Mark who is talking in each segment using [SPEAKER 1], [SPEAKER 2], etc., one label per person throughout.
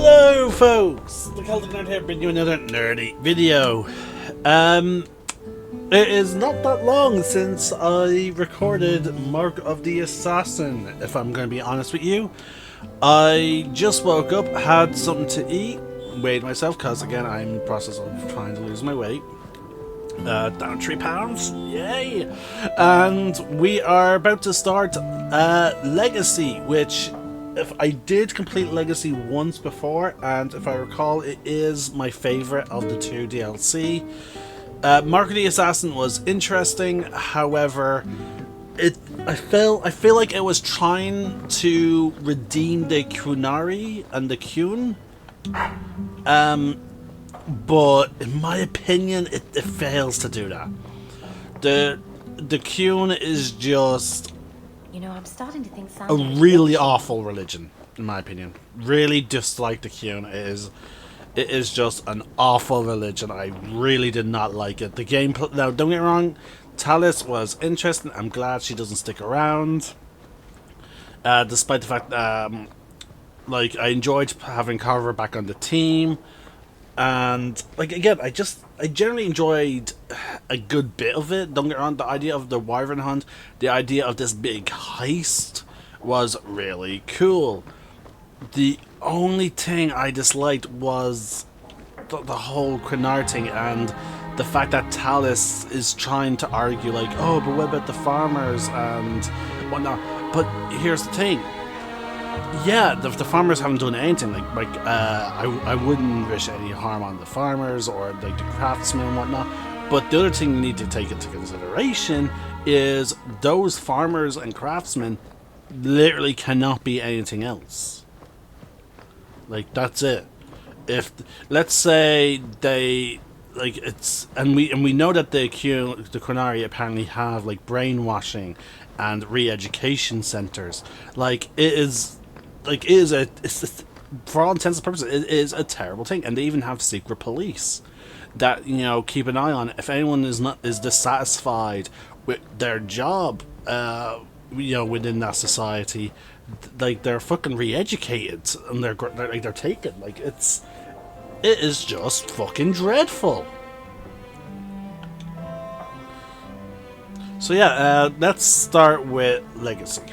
[SPEAKER 1] Hello folks! The Celtic Nerd here bringing you another nerdy video. It is not that long since I recorded Mark of the Assassin, if I'm going to be honest with you. I just woke up, had something to eat, weighed myself, because again I'm in the process of trying to lose my weight. Down 3 pounds, yay! And we are about to start Legacy, which if I did complete Legacy once before, and if I recall, it is my favourite of the 2 DLC. Mark of the Assassin was interesting, however, I feel like it was trying to redeem the Kunari and the Kun. But in my opinion, it fails to do that. The Kun is just,
[SPEAKER 2] you know, I'm starting to think
[SPEAKER 1] a really awful religion, in my opinion. Really dislike the Kun. It is just an awful religion. I really did not like it. The gameplay, now don't get me wrong, Talis was interesting. I'm glad she doesn't stick around. Despite the fact, like, I enjoyed having Carver back on the team. And, like, again, I generally enjoyed a good bit of it. Don't get me wrong, the idea of the Wyvern Hunt, the idea of this big heist was really cool. The only thing I disliked was the whole Quinar thing and the fact that Talis is trying to argue, like, oh, but what about the farmers and whatnot. But here's the thing. Yeah, the farmers haven't done anything. I wouldn't wish any harm on the farmers or like the craftsmen and whatnot. But the other thing you need to take into consideration is those farmers and craftsmen literally cannot be anything else. Like, that's it. If let's say they like it's and we know that the Qunari apparently have like brainwashing and re-education centers. Like, it's for all intents and purposes, it is a terrible thing, and they even have secret police that, you know, keep an eye on. If anyone is dissatisfied with their job, you know, within that society, like, they're fucking re-educated and they're taken. Like, it is just fucking dreadful. So yeah, let's start with Legacy.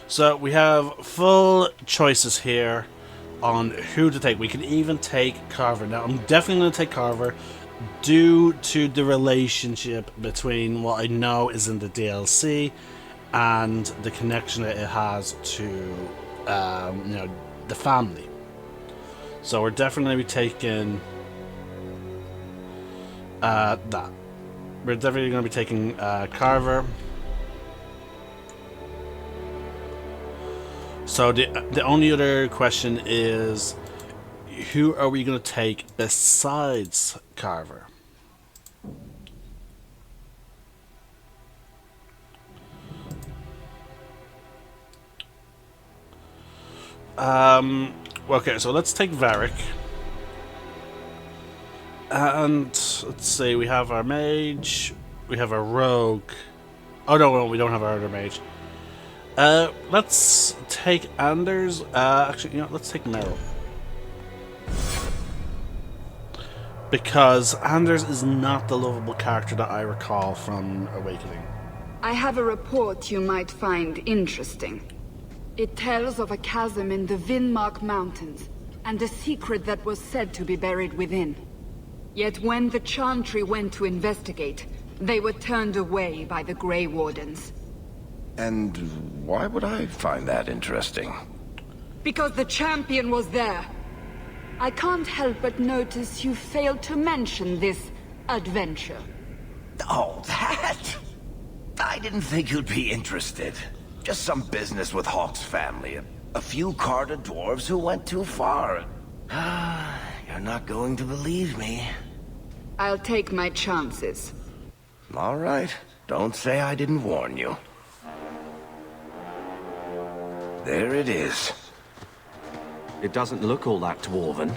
[SPEAKER 1] So we have full choices here on who to take. We can even take Carver. Now, I'm definitely going to take Carver due to the relationship between what I know is in the DLC and the connection that it has to, you know, the family. So we're definitely going to be taking that. We're definitely going to be taking Carver. So the only other question is, who are we going to take besides Carver? Okay, so let's take Varric. And let's see, we have our mage, we have our rogue. Oh no, we don't have our other mage. Let's take Anders. Actually, you know, let's take Meryl. Because Anders is not the lovable character that I recall from Awakening.
[SPEAKER 3] I have a report you might find interesting. It tells of a chasm in the Vinmark Mountains, and a secret that was said to be buried within. Yet when the Chantry went to investigate, they were turned away by the Grey Wardens.
[SPEAKER 4] And why would I find that interesting?
[SPEAKER 3] Because the champion was there. I can't help but notice you failed to mention this adventure.
[SPEAKER 4] Oh, that? I didn't think you'd be interested. Just some business with Hawk's family. A few Carter dwarves who went too far. You're not going to believe me.
[SPEAKER 3] I'll take my chances.
[SPEAKER 4] All right. Don't say I didn't warn you. There it is.
[SPEAKER 5] It doesn't look all that dwarven.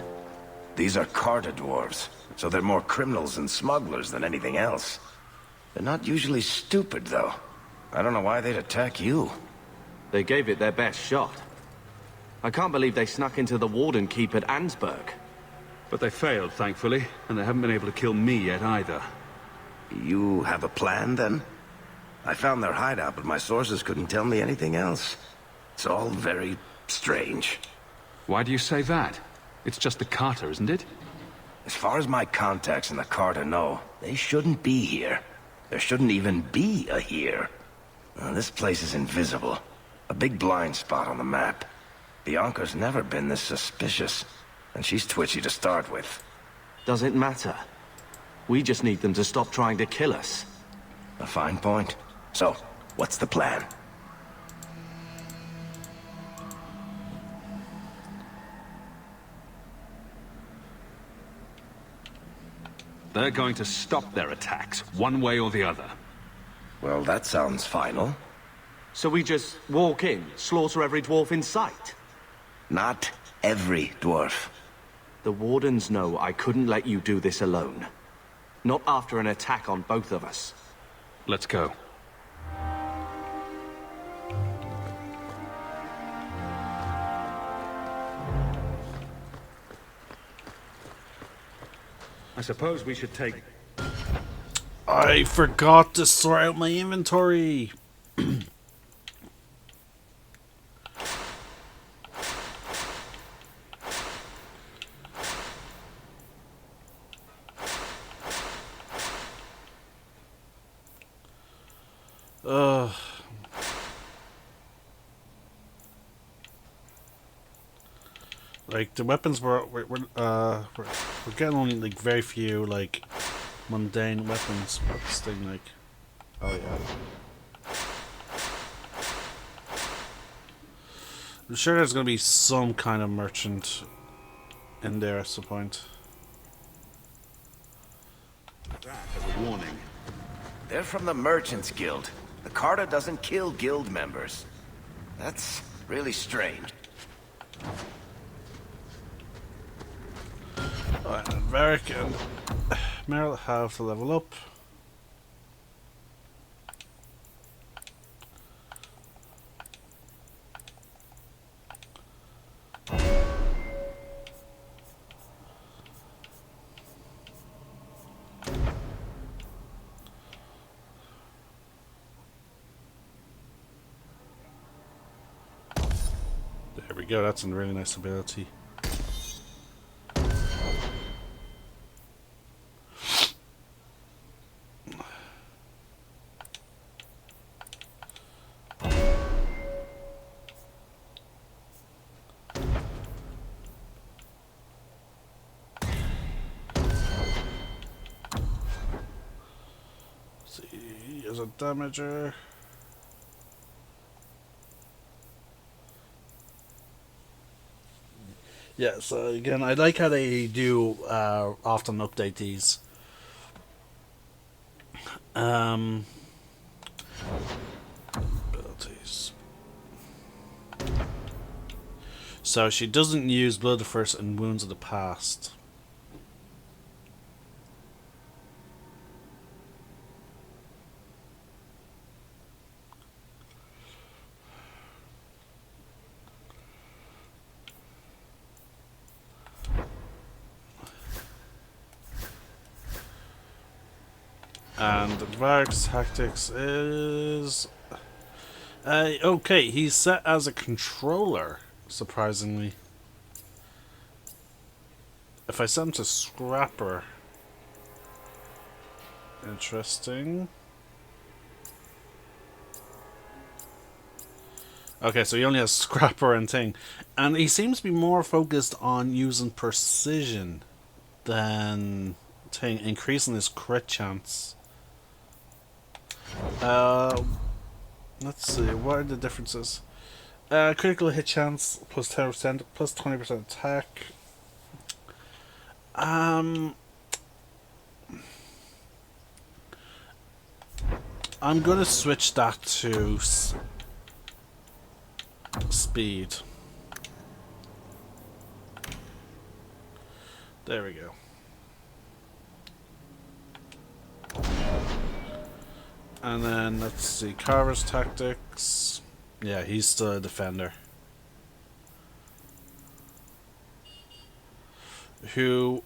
[SPEAKER 4] These are Carter dwarves, so they're more criminals and smugglers than anything else. They're not usually stupid, though. I don't know why they'd attack you.
[SPEAKER 5] They gave it their best shot. I can't believe they snuck into the Warden Keep at Ansburg.
[SPEAKER 6] But they failed, thankfully, and they haven't been able to kill me yet either.
[SPEAKER 4] You have a plan, then? I found their hideout, but my sources couldn't tell me anything else. It's all very strange.
[SPEAKER 6] Why do you say that? It's just the Carter, isn't it?
[SPEAKER 4] As far as my contacts in the Carter know, they shouldn't be here. There shouldn't even be a here. This place is invisible. A big blind spot on the map. Bianca's never been this suspicious, and she's twitchy to start with.
[SPEAKER 5] Does it matter? We just need them to stop trying to kill us.
[SPEAKER 4] A fine point. So, what's the plan?
[SPEAKER 6] They're going to stop their attacks, one way or the other.
[SPEAKER 4] Well, that sounds final.
[SPEAKER 5] So we just walk in, slaughter every dwarf in sight?
[SPEAKER 4] Not every dwarf.
[SPEAKER 5] The Wardens know I couldn't let you do this alone. Not after an attack on both of us.
[SPEAKER 6] Let's go. I suppose we should take...
[SPEAKER 1] I forgot to sort out my inventory. Like the weapons we're getting only like very few like mundane weapons. What's this thing like? Oh yeah. I'm sure there's gonna be some kind of merchant in there at some point.
[SPEAKER 6] that as a warning.
[SPEAKER 4] They're from the Merchants Guild. The Carta doesn't kill guild members. That's really strange.
[SPEAKER 1] Alright, and Varric and Meryl have to level up. There we go, that's a really nice ability. See, as a damager. Yeah, so again, I like how they do often update these. Abilities. So she doesn't use Blood of the First and Wounds of the Past. And Varric's tactics is okay. He's set as a controller, surprisingly. If I set him to Scrapper, interesting. Okay, so he only has Scrapper and thing, and he seems to be more focused on using precision than thing, increasing his crit chance. Let's see, what are the differences? Critical hit chance plus 10%, plus 20% attack. I'm gonna switch that to speed. There we go. And then, let's see, Carver's tactics. Yeah, he's still a defender. who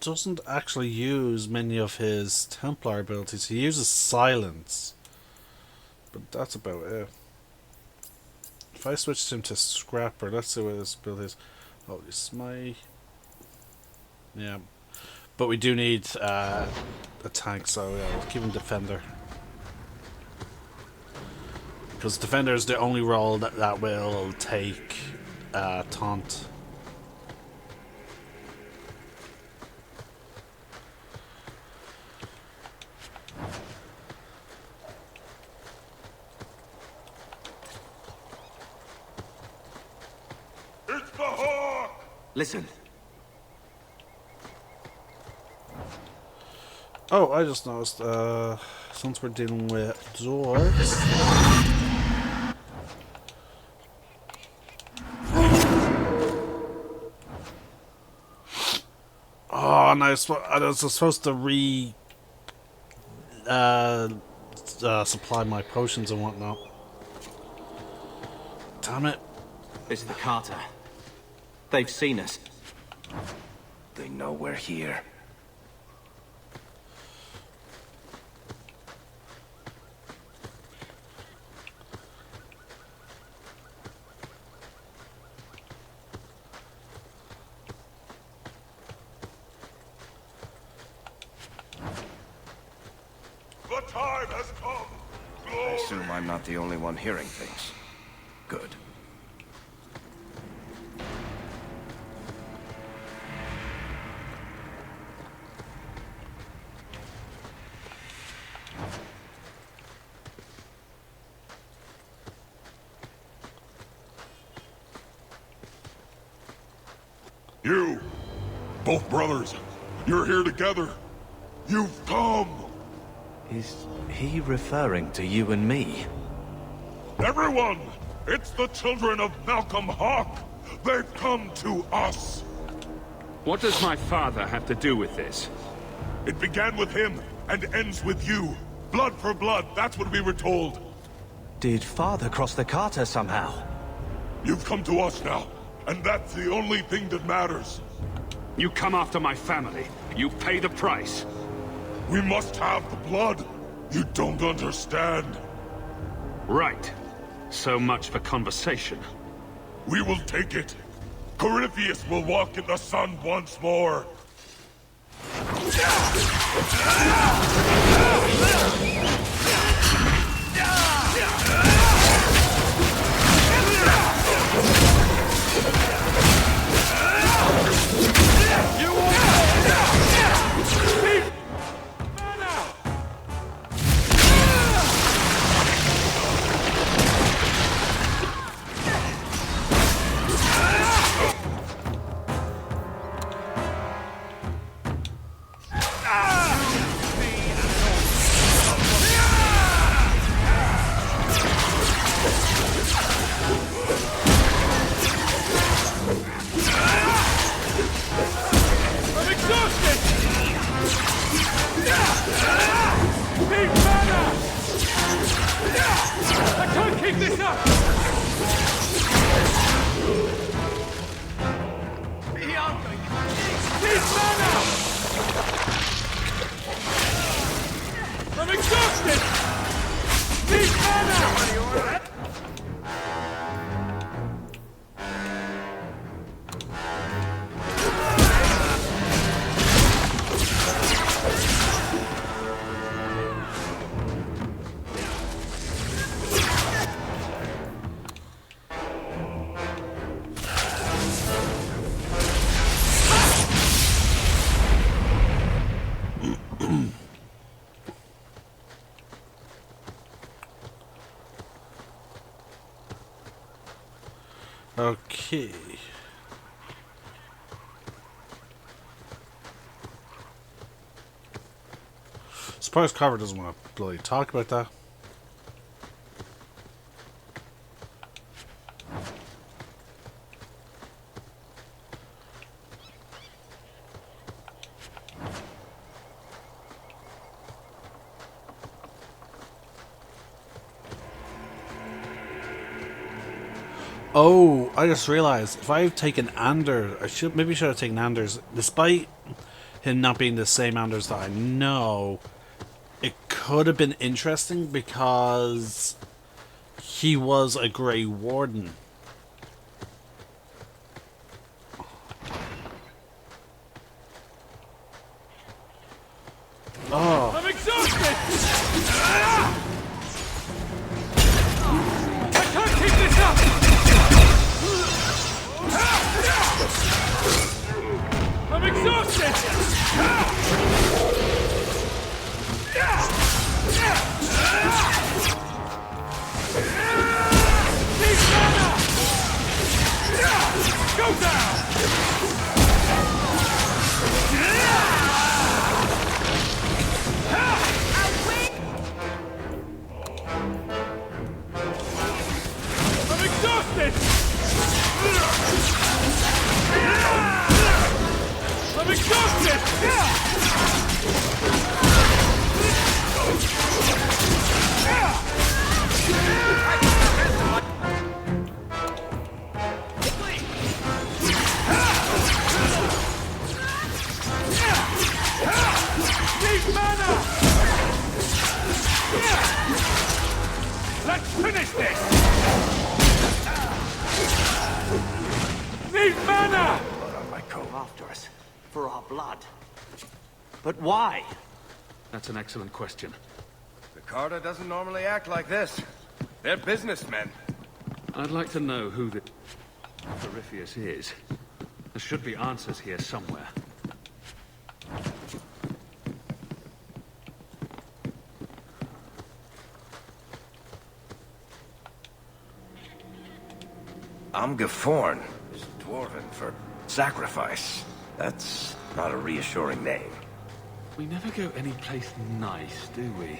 [SPEAKER 1] doesn't actually use many of his Templar abilities. He uses silence, but that's about it. If I switched him to Scrapper, let's see what his ability is. Oh, this is my... Yeah. But we do need a tank, so yeah, we'll keep him Defender. Because Defender is the only role that will take Taunt.
[SPEAKER 7] It's the Hawk!
[SPEAKER 5] Listen.
[SPEAKER 1] Oh, I just noticed, since we're dealing with dwarves... Oh, no, I was supposed to supply my potions and whatnot. Damn it.
[SPEAKER 5] It's the Carter. They've seen us.
[SPEAKER 4] They know we're here.
[SPEAKER 7] The time has come!
[SPEAKER 4] I
[SPEAKER 7] Glory!
[SPEAKER 4] assume I'm not the only one hearing things. Good.
[SPEAKER 7] You, both brothers, you're here together. You've come!
[SPEAKER 5] Is he referring to you and me?
[SPEAKER 7] Everyone! It's the children of Malcolm Hawk! They've come to us!
[SPEAKER 6] What does my father have to do with this?
[SPEAKER 7] It began with him, and ends with you. Blood for blood, that's what we were told.
[SPEAKER 5] Did Father cross the Carter somehow?
[SPEAKER 7] You've come to us now, and that's the only thing that matters.
[SPEAKER 6] You come after my family. You pay the price.
[SPEAKER 7] We must have the blood. You don't understand.
[SPEAKER 6] Right. So much for conversation.
[SPEAKER 7] We will take it. Corypheus will walk in the sun once more.
[SPEAKER 1] Okay. Surprised Carver doesn't want to bloody talk about that. Oh, I just realized if I've taken Anders, maybe should have taken Anders. Despite him not being the same Anders that I know, it could have been interesting because he was a Grey Warden. Oh.
[SPEAKER 8] I'm exhausted! I can't keep this up! I'm exhausted! Need mana! Go down! I'm exhausted! I'm exhausted! Need mana! Let's finish this! Need mana!
[SPEAKER 5] Blood on my coat. After us. For our blood. But why?
[SPEAKER 6] That's an excellent question.
[SPEAKER 9] The Carter doesn't normally act like this. They're businessmen.
[SPEAKER 6] I'd like to know who the Peripheus is. There should be answers here somewhere.
[SPEAKER 4] I'm Gaforn. It's Dwarven for sacrifice. That's not a reassuring name.
[SPEAKER 6] We never go any place nice, do we?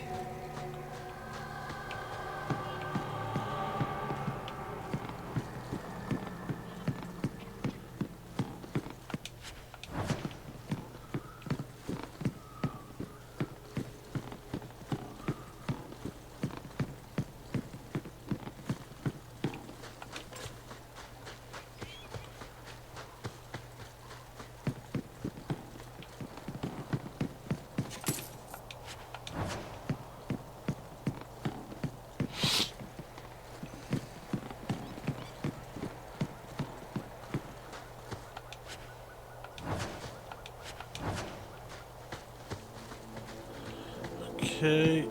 [SPEAKER 1] Okay.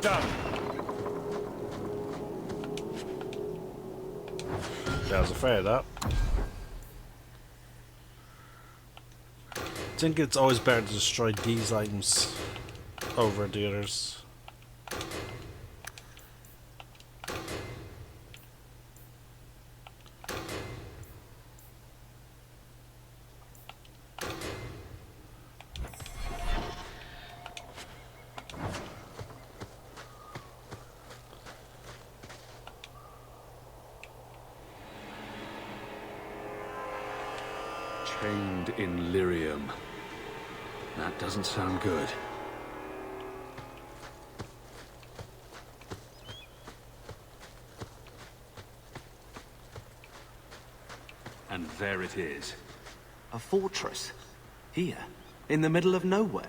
[SPEAKER 8] Done.
[SPEAKER 1] Yeah, I was afraid of that. I think it's always better to destroy these items over the others.
[SPEAKER 6] Chained in lyrium. That doesn't sound good. And there it is.
[SPEAKER 5] A fortress. Here. In the middle of nowhere.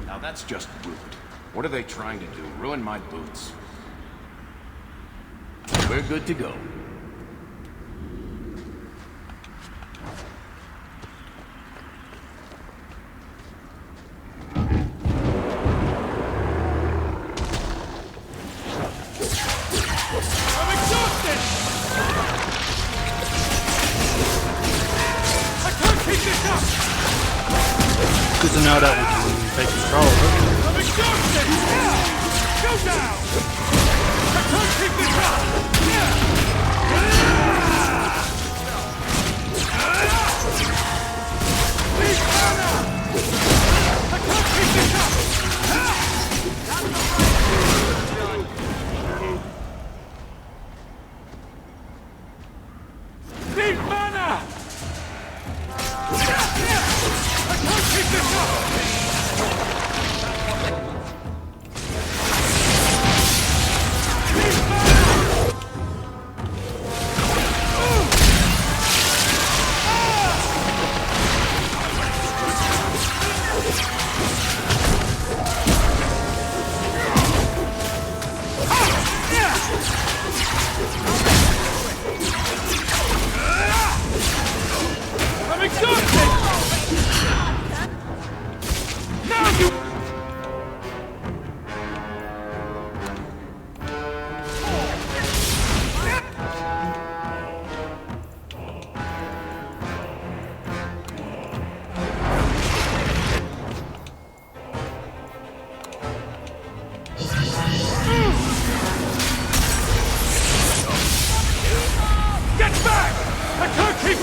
[SPEAKER 9] Now that's just rude. What are they trying to do? Ruin my boots? We're good to go.
[SPEAKER 8] I'm exhausted! I can't keep this up!
[SPEAKER 1] Good to know that we can take control of it.
[SPEAKER 8] I'm exhausted! Go down! I can't keep this up!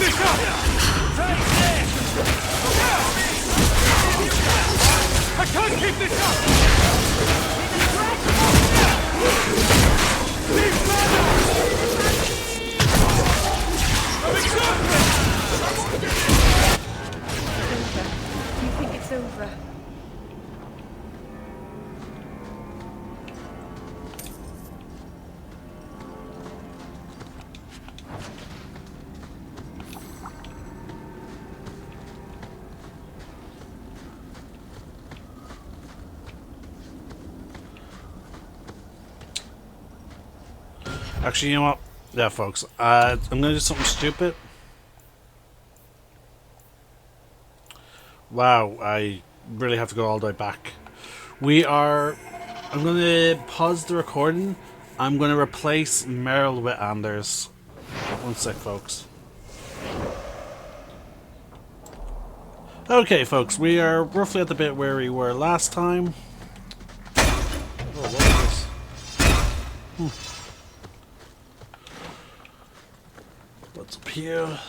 [SPEAKER 8] this up! Take this! I can't keep this up! Leave mana! I'm exhausted!
[SPEAKER 2] You think it's over?
[SPEAKER 1] Actually, you know what? Yeah, folks. I'm gonna do something stupid. Wow, I really have to go all the way back. I'm gonna pause the recording. I'm gonna replace Meryl with Anders. One sec, folks. Okay, folks, we are roughly at the bit where we were last time. Oh, what was this? What's up here?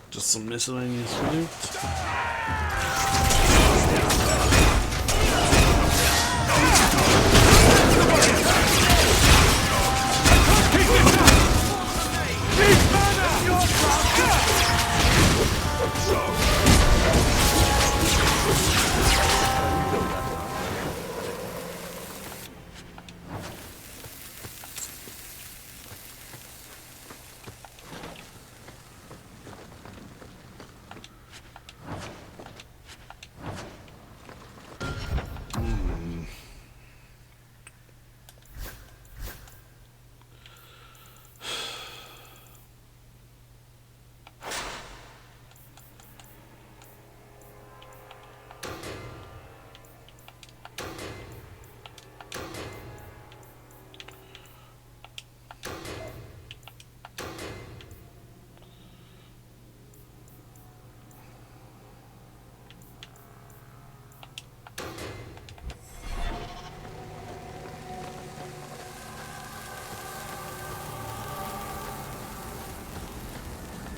[SPEAKER 1] Just some miscellaneous loot.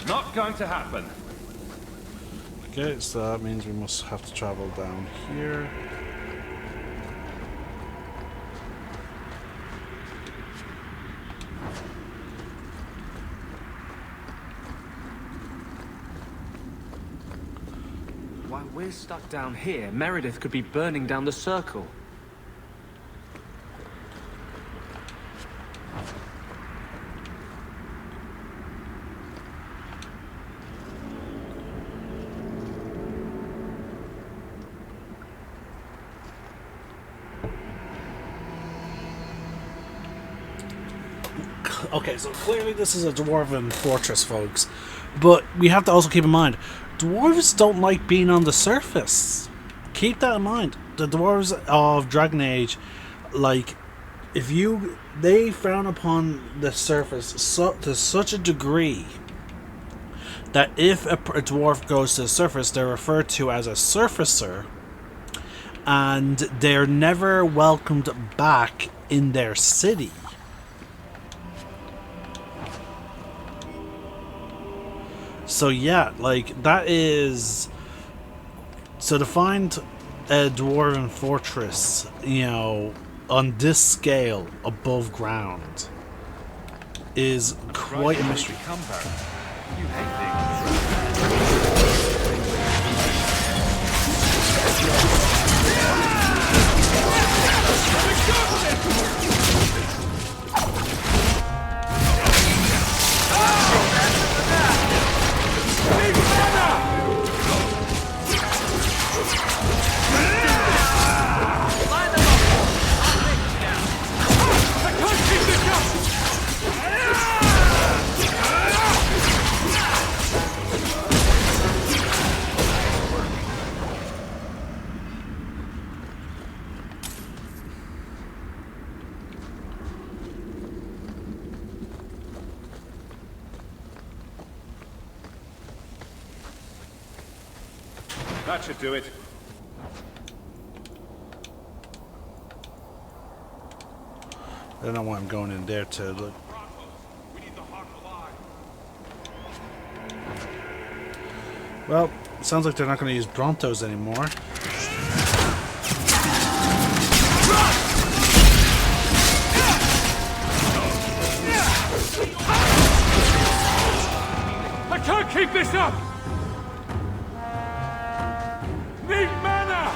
[SPEAKER 6] Not going to happen.
[SPEAKER 1] Okay, so that means we must have to travel down here.
[SPEAKER 5] While we're stuck down here, Meredith could be burning down the circle.
[SPEAKER 1] Okay, so clearly this is a dwarven fortress, folks. But we have to also keep in mind, dwarves don't like being on the surface. Keep that in mind. The dwarves of Dragon Age, like, they frown upon the surface to such a degree that if a dwarf goes to the surface, they're referred to as a surfacer, and they're never welcomed back in their city. So yeah, like, that is... So to find a dwarven fortress, you know, on this scale, above ground, is quite a mystery.
[SPEAKER 6] You hate being That should do it.
[SPEAKER 1] I don't know why I'm going in there to look. Well, it sounds like they're not going to use Brontos anymore.
[SPEAKER 8] I can't keep this up! Need mana!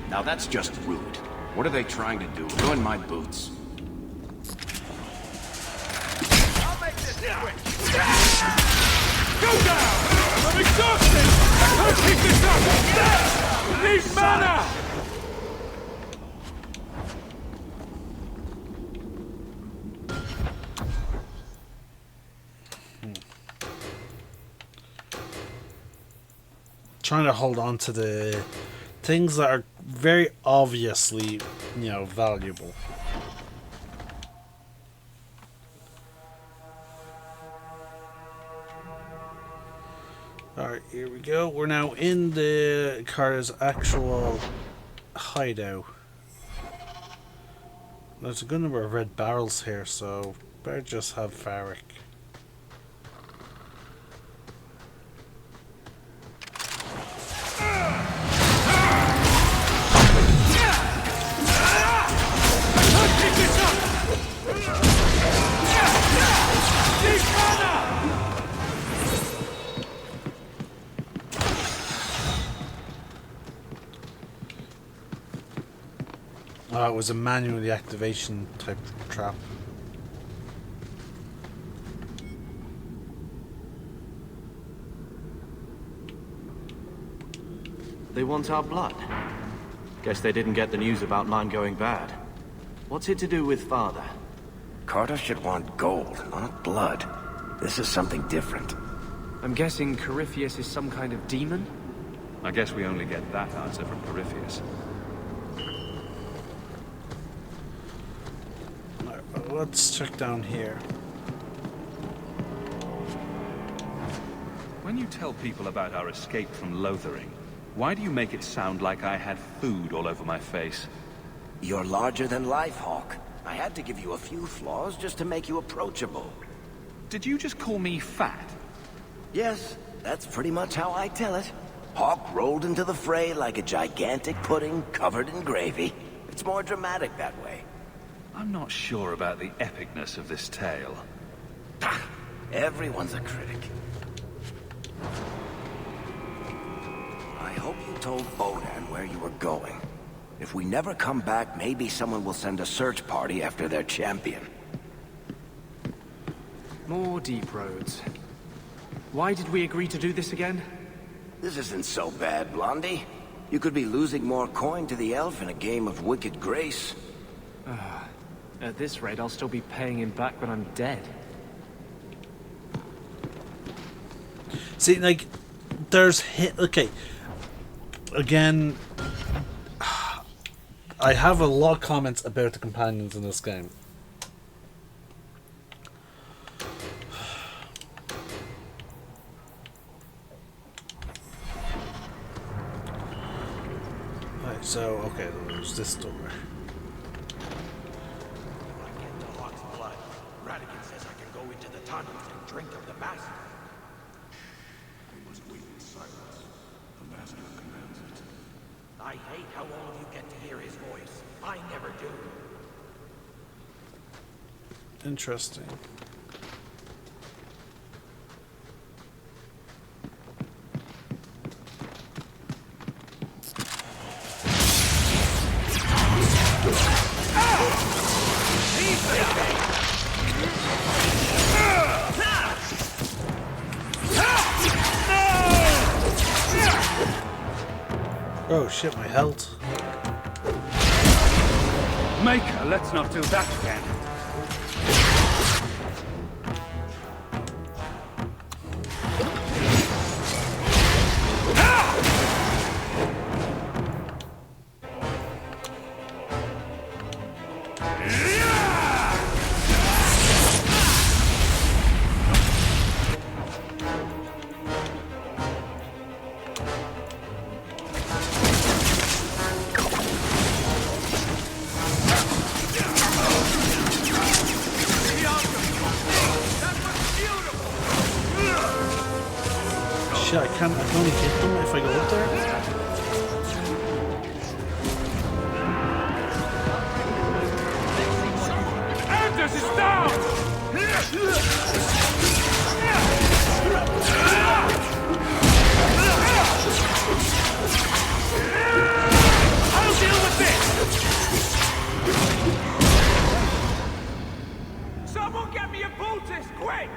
[SPEAKER 9] Now that's just rude. What are they trying to do? Ruin my boots?
[SPEAKER 8] I'll make this quick! Go down! I'm exhausted! I can't keep this up! Need mana!
[SPEAKER 1] Trying to hold on to the things that are very obviously, valuable. Alright, here we go. We're now in the Carter's actual hideout. There's a good number of red barrels here, so better just have Farrick. It was a manual deactivation type trap.
[SPEAKER 5] They want our blood. Guess they didn't get the news about mine going bad. What's it to do with father?
[SPEAKER 4] Carter should want gold, not blood. This is something different.
[SPEAKER 10] I'm guessing Corypheus is some kind of demon?
[SPEAKER 6] I guess we only get that answer from Corypheus.
[SPEAKER 1] Let's check down here.
[SPEAKER 6] When you tell people about our escape from Lothering, why do you make it sound like I had food all over my face?
[SPEAKER 4] You're larger than life, Hawk. I had to give you a few flaws just to make you approachable.
[SPEAKER 6] Did you just call me fat?
[SPEAKER 4] Yes, that's pretty much how I tell it. Hawk rolled into the fray like a gigantic pudding covered in gravy. It's more dramatic that way.
[SPEAKER 6] I'm not sure about the epicness of this tale.
[SPEAKER 4] Everyone's a critic. I hope you told Onan where you were going. If we never come back, maybe someone will send a search party after their champion.
[SPEAKER 10] More deep roads. Why did we agree to do this again?
[SPEAKER 4] This isn't so bad, Blondie. You could be losing more coin to the elf in a game of Wicked Grace.
[SPEAKER 10] At this rate, I'll still be paying him back when I'm dead.
[SPEAKER 1] See, like, there's okay. Again, I have a lot of comments about the companions in this game. Right, so, okay, there's this door.
[SPEAKER 7] Drink of the master. We must wait in silence. The master commands it. I hate how all of you get to hear his voice. I never do.
[SPEAKER 1] Interesting. Oh shit, my health.
[SPEAKER 6] Maker, let's not do that again.
[SPEAKER 1] can only hit them if I go up there.
[SPEAKER 8] Anders is down! I'll deal with this! Someone get me a poultice, quick!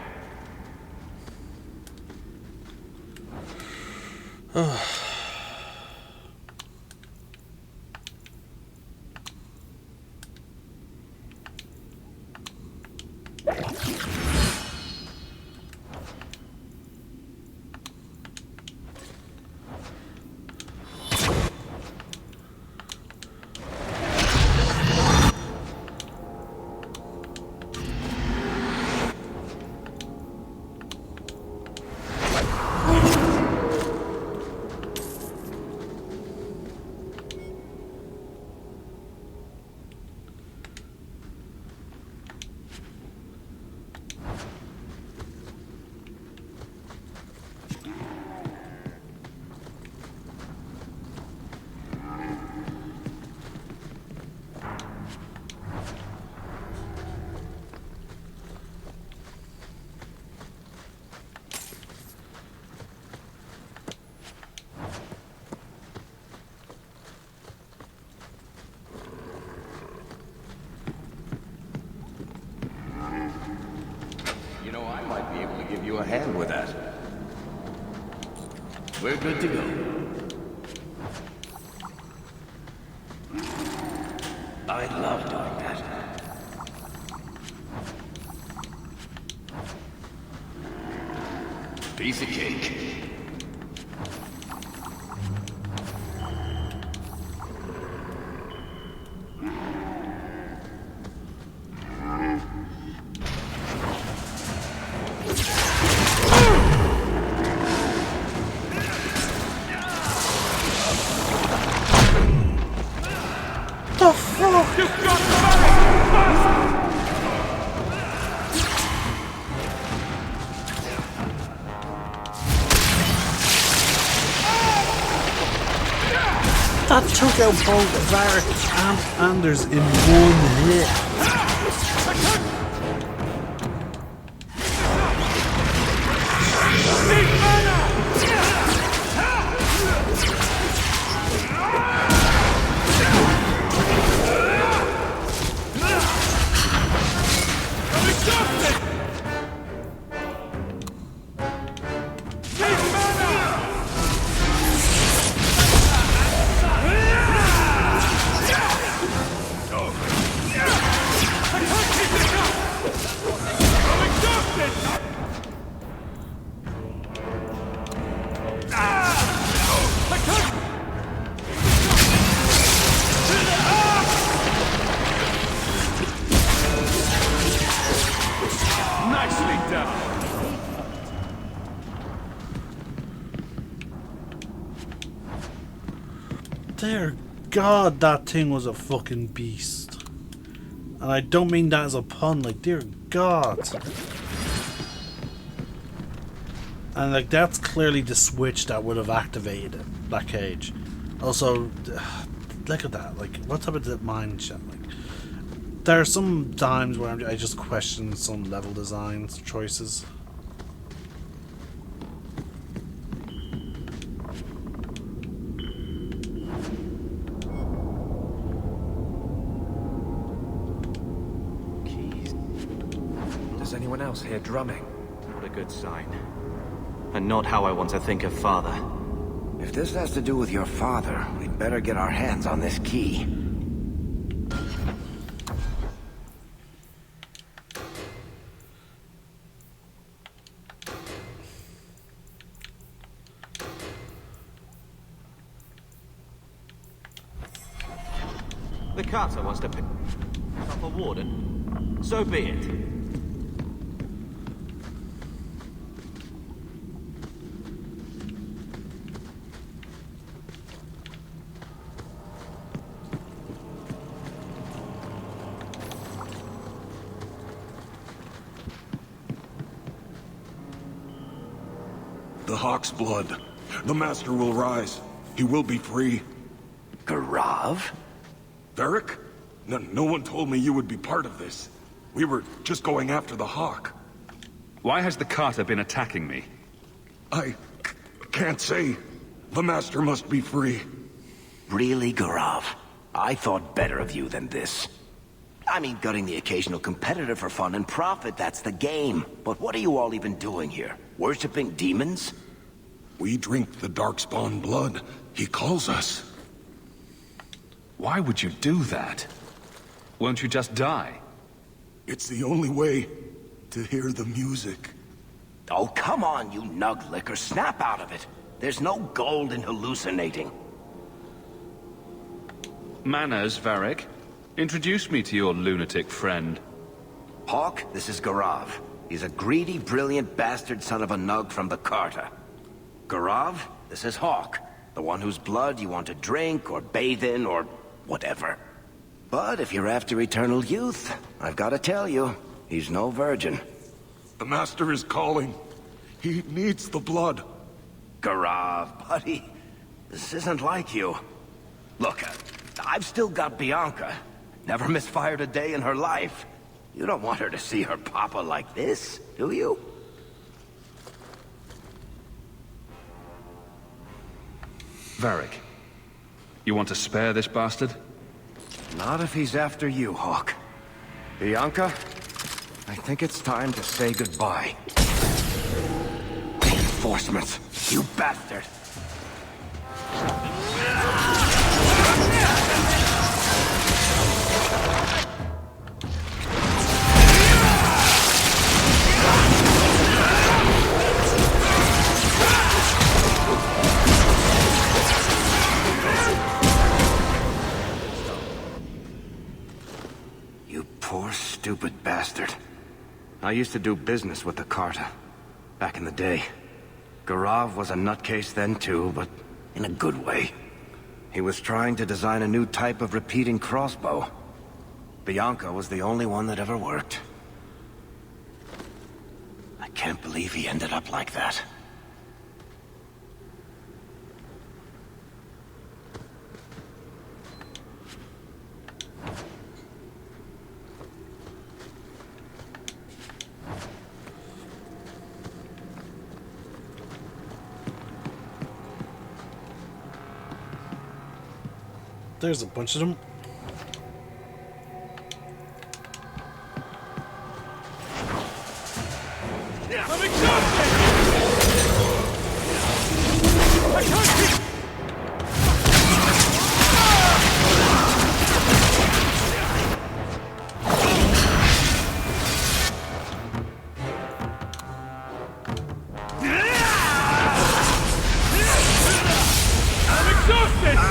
[SPEAKER 9] You know, I might be able to give you a hand with that. We're good to go. I love doing that. Piece of cake.
[SPEAKER 1] The fuck?
[SPEAKER 8] You've got the fast!
[SPEAKER 1] That took out both Varric and Anders in one hit.
[SPEAKER 8] Need mana! I'm exhausted! Need mana! I can't keep this up! I'm exhausted! I can't! Nicely done!
[SPEAKER 1] Dear God, that thing was a fucking beast. And I don't mean that as a pun, like, dear God. And, like, that's clearly the switch that would have activated it, that cage. Also, look at that, like, what type of mind shit, like. There are some times where I just question some level design choices.
[SPEAKER 10] Does anyone else hear drumming?
[SPEAKER 5] Not a good sign. And not how I want to think of Father.
[SPEAKER 4] If this has to do with your father, we'd better get our hands on this key.
[SPEAKER 5] The Carter wants to pick up a warden. So be it.
[SPEAKER 7] The Hawk's blood. The Master will rise. He will be free.
[SPEAKER 4] Garav?
[SPEAKER 7] Varric? No one told me you would be part of this. We were just going after the Hawk.
[SPEAKER 6] Why has the Carter been attacking me?
[SPEAKER 7] I can't say. The Master must be free.
[SPEAKER 4] Really, Garav? I thought better of you than this. I mean, gutting the occasional competitor for fun and profit, that's the game. But what are you all even doing here? Worshipping demons?
[SPEAKER 7] We drink the Darkspawn blood. He calls us.
[SPEAKER 6] Why would you do that? Won't you just die?
[SPEAKER 7] It's the only way to hear the music.
[SPEAKER 4] Oh, come on, you nug licker. Snap out of it. There's no gold in hallucinating.
[SPEAKER 6] Manners, Varric. Introduce me to your lunatic friend.
[SPEAKER 4] Hawk, this is Garav. He's a greedy, brilliant bastard son of a nug from the Carter. Garav, this is Hawk. The one whose blood you want to drink, or bathe in, or whatever. But if you're after eternal youth, I've got to tell you, he's no virgin.
[SPEAKER 7] The Master is calling. He needs the blood.
[SPEAKER 4] Garav, buddy, this isn't like you. Look, I've still got Bianca. Never misfired a day in her life. You don't want her to see her papa like this, do you?
[SPEAKER 6] Varric, you want to spare this bastard?
[SPEAKER 4] Not if he's after you, Hawk. Bianca, I think it's time to say goodbye. Reinforcements, you bastard! Poor, stupid bastard. I used to do business with the Carter. Back in the day. Garav was a nutcase then too, but in a good way. He was trying to design a new type of repeating crossbow. Bianca was the only one that ever worked. I can't believe he ended up like that.
[SPEAKER 1] There's a bunch of them.
[SPEAKER 8] I'm exhausted! I can't keep... I'm exhausted!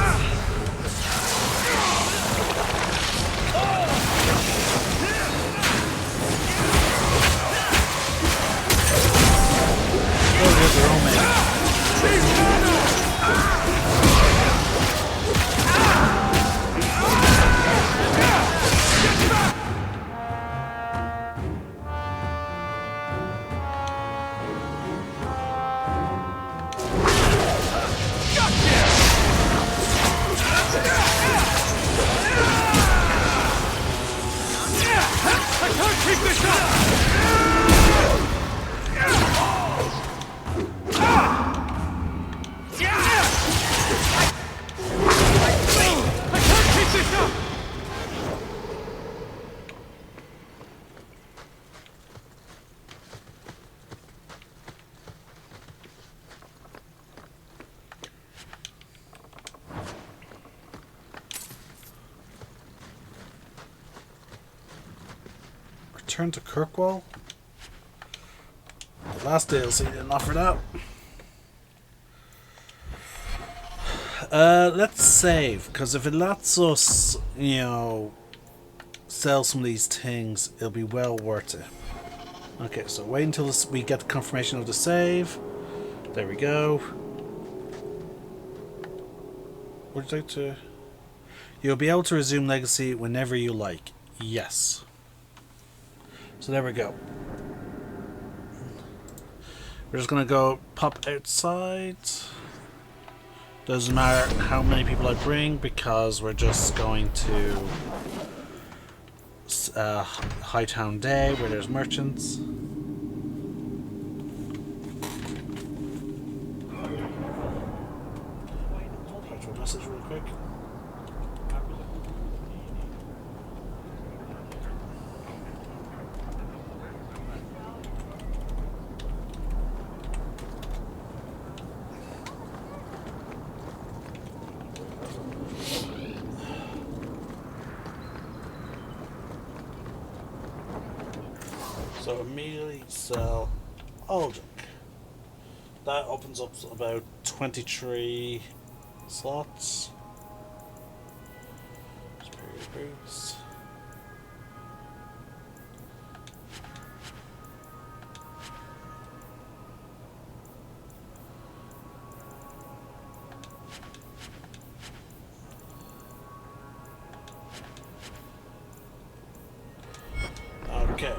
[SPEAKER 1] Return to Kirkwall. The last DLC didn't offer that. Let's save, because if it lets us, you know, sell some of these things, it'll be well worth it. Okay, so wait until we get the confirmation of the save. There we go. Would you like to... You'll be able to resume Legacy whenever you like. Yes. So there we go. We're just gonna go pop outside. Doesn't matter how many people I bring because we're just going to Hightown Day where there's merchants. Write a message real quick. So immediately sell all junk. That opens up about 23 slots. Superior boots. Okay.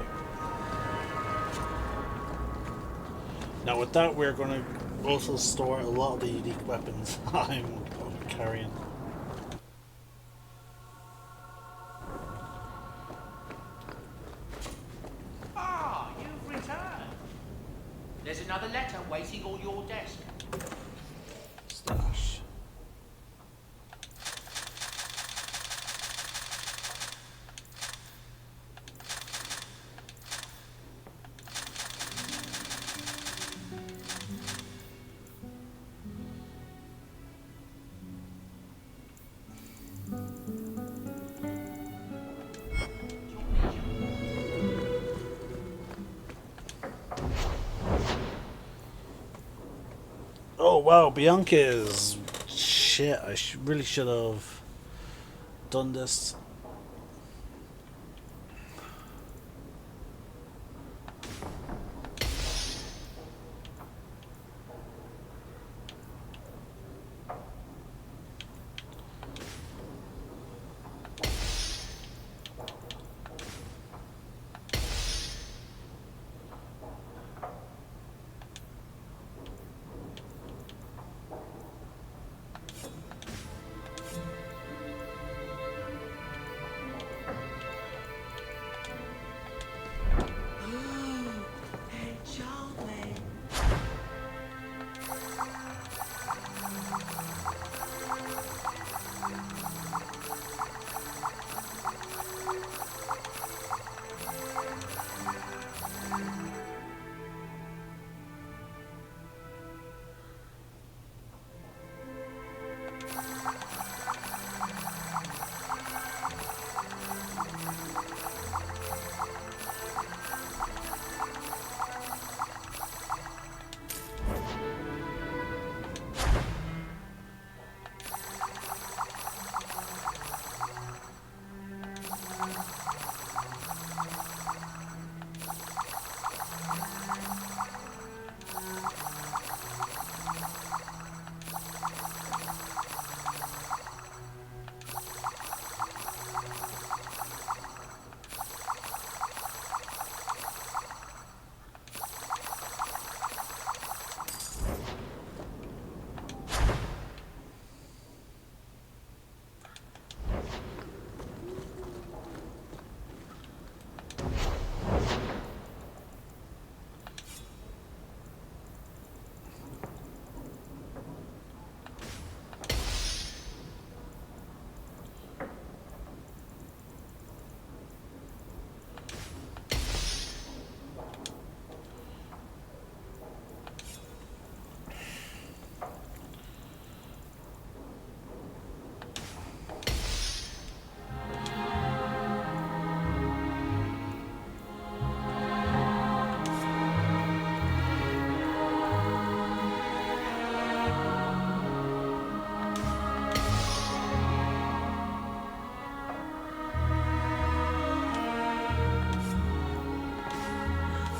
[SPEAKER 1] Now with that, we're going to also store a lot of the unique weapons I'm carrying.
[SPEAKER 11] Ah, you've returned. There's another letter waiting on your desk.
[SPEAKER 1] Stash. Oh wow, Bianca's shit. I really should have done this.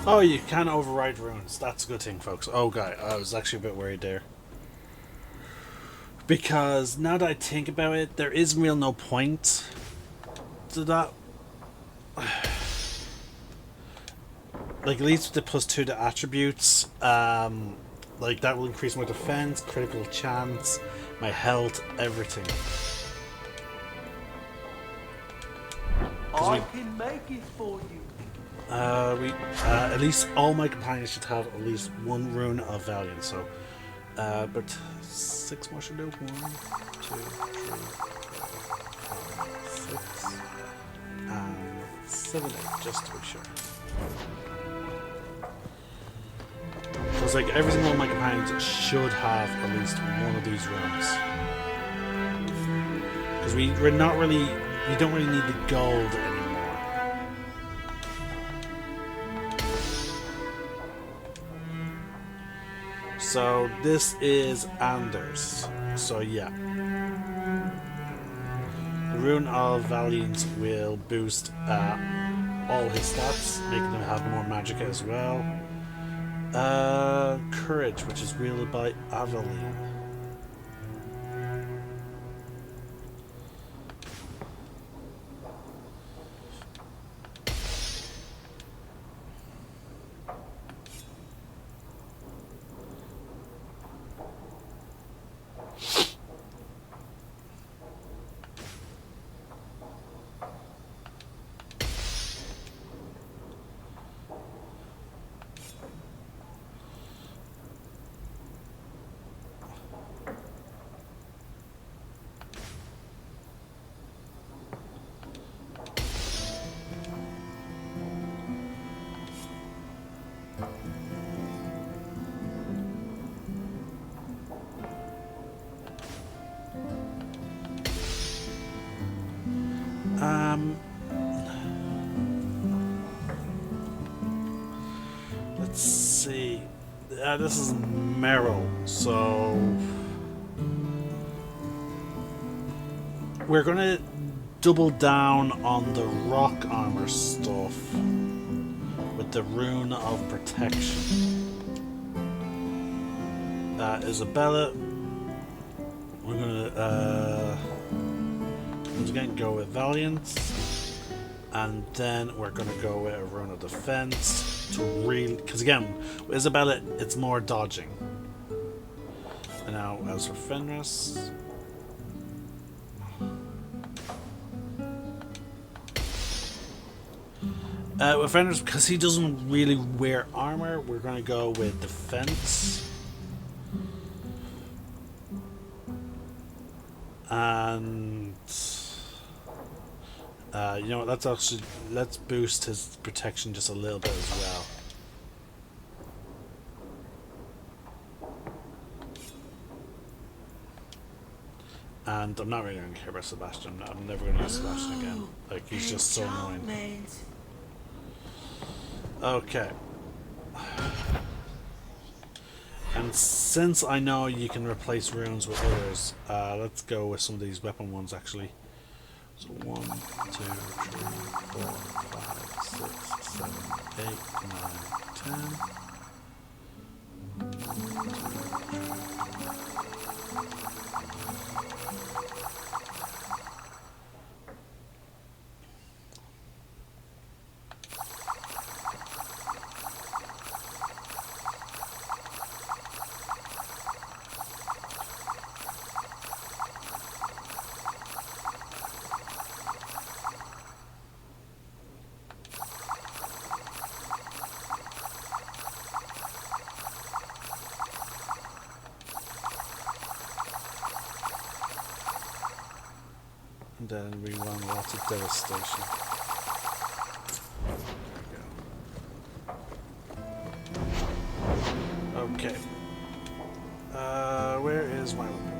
[SPEAKER 1] Oh, you can override runes. That's a good thing, folks. Oh, guy, I was actually a bit worried there. Because now that I think about it, there is real no point to that. Like, at least with the +2 to attributes, like, that will increase my defense, critical chance, my health, everything.
[SPEAKER 11] I can make it for you.
[SPEAKER 1] At least all my companions should have at least one rune of Valiant. So, but 6 more should do. 1, 2, 3, 4, 5, 6, and 7, 8, just to be sure. Because like every single one of my companions should have at least one of these runes. Because we don't really need the gold anymore. So this is Anders. So yeah. The Rune of Valiant will boost all his stats, making him have more magic as well. Courage, which is wielded by Aveline. Let's see. This is Merrill, so we're gonna double down on the rock armor stuff with the Rune of Protection. Isabella, we're gonna once again go with Valiant, and then we're gonna go with a Rune of Defense to really, because again with Isabella it's more dodging. And now as for Fenris, with Fenris, because he doesn't really wear armor, we're gonna go with Defense. And you know what, let's boost his protection just a little bit as well. And I'm not really going to care about Sebastian. I'm never going to use Sebastian again. Like, he's just so annoying. Okay. And since I know you can replace runes with others, let's go with some of these weapon ones actually. So 1, 2, 3, 4, 5, 6, 7, 8, 9, 10. And then we run lots of devastation. There we go. Okay. Where is my weapon?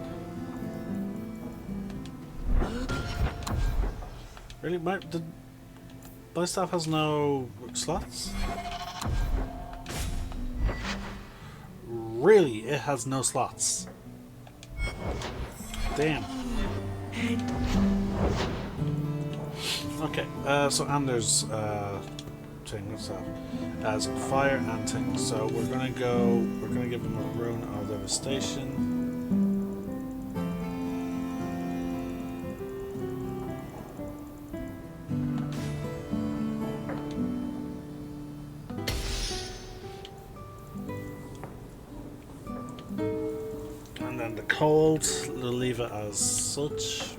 [SPEAKER 1] Really? My staff has no slots? Really? It has no slots? Damn. Okay, so Anders thing, what's that? As fire and thing. So we're gonna give him a rune of devastation. And then the hold, we'll leave it as such.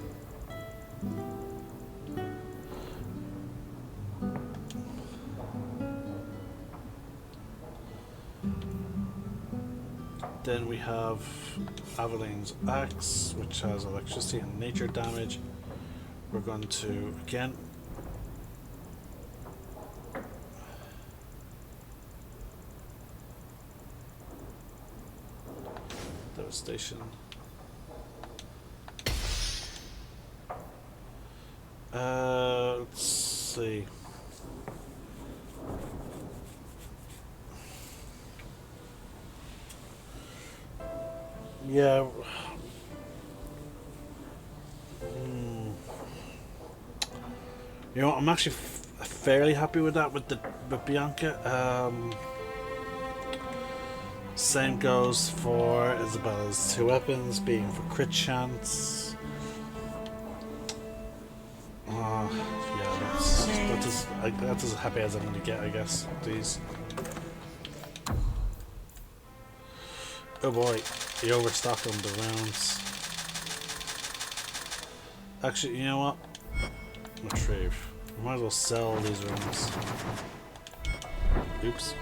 [SPEAKER 1] Then we have Aveline's Axe, which has electricity and nature damage. We're going to, again, devastation. Let's see. Yeah. You know, I'm actually fairly happy with that with Bianca. Same goes for Isabella's 2 weapons, being for crit chance. Yeah, that's as happy as I'm going to get, I guess. These. Oh boy, he overstocked on the rounds. Actually, you know what? Retrieve. We might as well sell these rooms. Oops.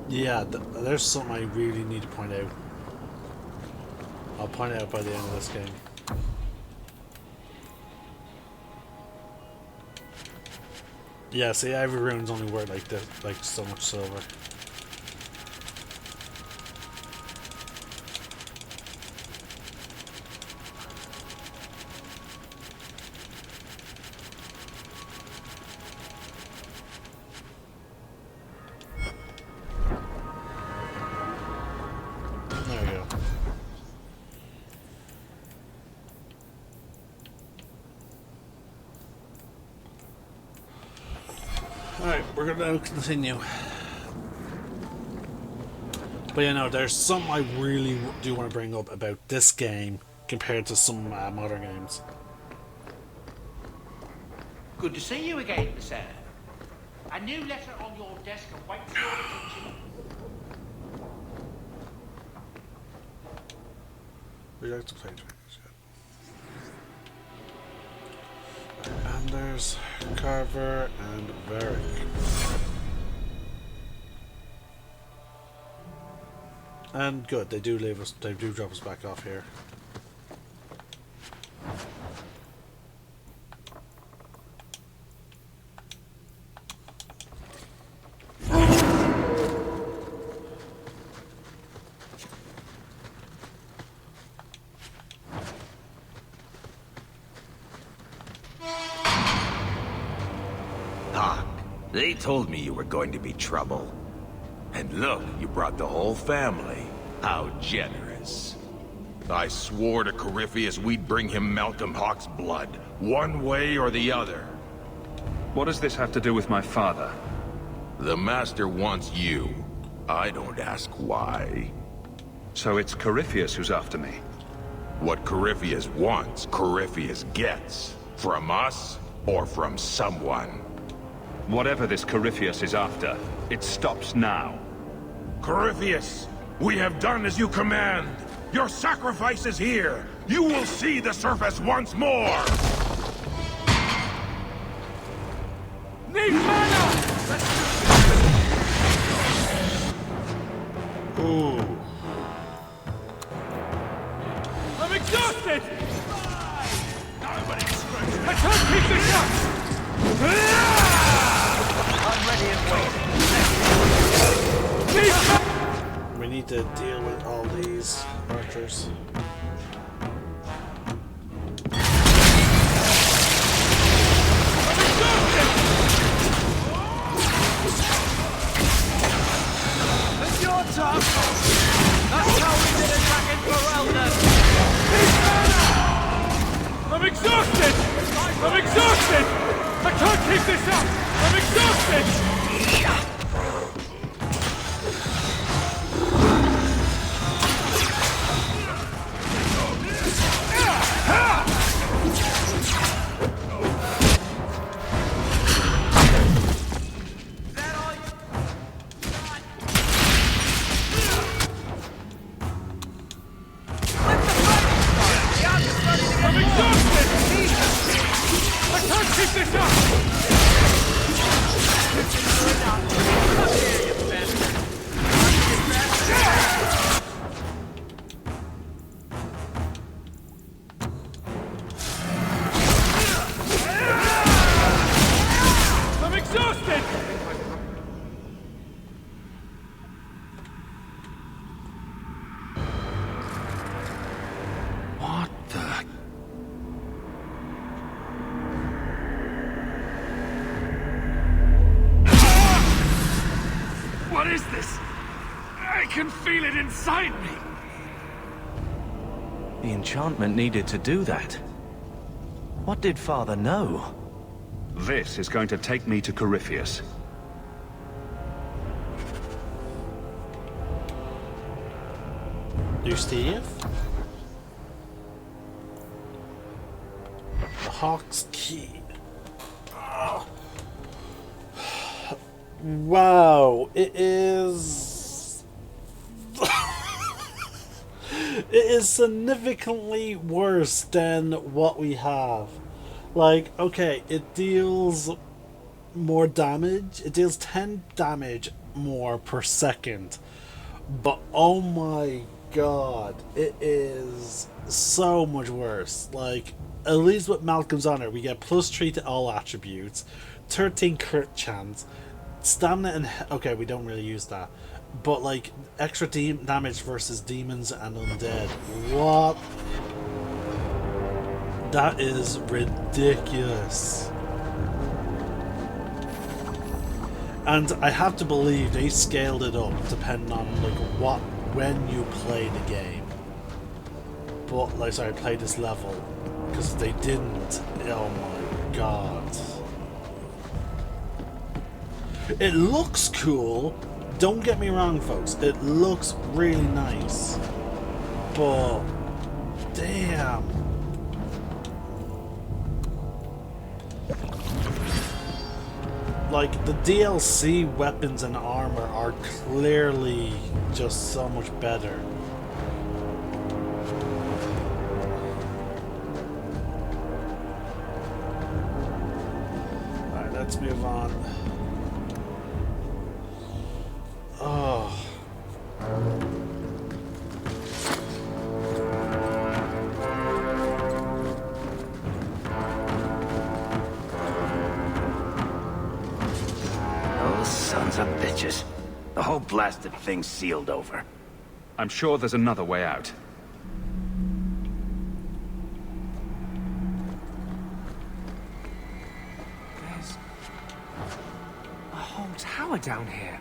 [SPEAKER 1] Yeah, there's something I really need to point out. I'll point it out by the end of this game. Yeah, see, every room's only worth like this, like so much silver. There we go. Alright, we're gonna continue. But you know, there's something I really do want to bring up about this game compared to some modern games.
[SPEAKER 11] Good to see you again, sir. A new letter on your desk awaits your attention.
[SPEAKER 1] We like to play games, yeah. And there's Carver and Varric. And good, they do leave us. They do drop us back off here.
[SPEAKER 4] They told me you were going to be trouble. And look, you brought the whole family. How generous.
[SPEAKER 9] I swore to Corypheus we'd bring him Malcolm Hawke's blood, one way or the other.
[SPEAKER 6] What does this have to do with my father?
[SPEAKER 9] The Master wants you. I don't ask why.
[SPEAKER 6] So it's Corypheus who's after me?
[SPEAKER 9] What Corypheus wants, Corypheus gets. From us, or from someone.
[SPEAKER 6] Whatever this Corypheus is after, it stops now.
[SPEAKER 9] Corypheus, we have done as you command. Your sacrifice is here. You will see the surface once more.
[SPEAKER 8] Need mana!
[SPEAKER 1] Ooh.
[SPEAKER 8] I'm exhausted! I can't keep this up! I'm ready and waiting.
[SPEAKER 1] We need to deal with all these archers.
[SPEAKER 8] It's your turn! That's how we did a dragon for Elden! I'm exhausted! I'm exhausted! I can't keep this up! I'm exhausted! exhausted! I can't keep this up!
[SPEAKER 11] Come here, you bastard!
[SPEAKER 8] I'm exhausted!
[SPEAKER 6] What the...
[SPEAKER 8] What is this? I can feel it inside me!
[SPEAKER 5] The enchantment needed to do that. What did Father know?
[SPEAKER 6] This is going to take me to Corypheus.
[SPEAKER 1] You Steve? The Hawk's Key. Wow, it is... it is significantly worse than what we have. Like, okay, it deals more damage. It deals 10 damage more per second. But oh my god, it is so much worse. Like, at least with Malcolm's Honor, we get +3 to all attributes, 13 crit chance, stamina and... okay, we don't really use that. But, like, extra damage versus demons and undead. What? That is ridiculous. And I have to believe they scaled it up depending on like when you play the game. But like, sorry, play this level, because if they didn't, oh my god. It looks cool. Don't get me wrong, folks. It looks really nice. But damn. Like, the DLC weapons and armor are clearly just so much better. Alright, let's move on. Oh.
[SPEAKER 4] Sons of bitches. The whole blasted thing's sealed over.
[SPEAKER 6] I'm sure there's another way out.
[SPEAKER 10] There's a whole tower down here.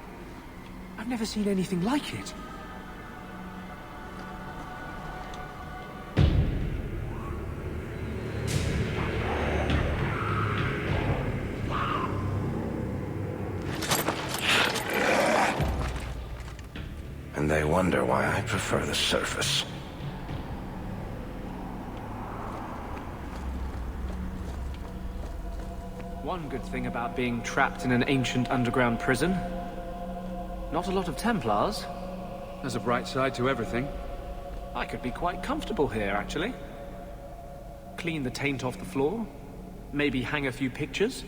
[SPEAKER 10] I've never seen anything like it.
[SPEAKER 4] And they wonder why I prefer the surface.
[SPEAKER 10] One good thing about being trapped in an ancient underground prison. Not a lot of Templars.
[SPEAKER 6] There's a bright side to everything.
[SPEAKER 10] I could be quite comfortable here, actually. Clean the taint off the floor. Maybe hang a few pictures.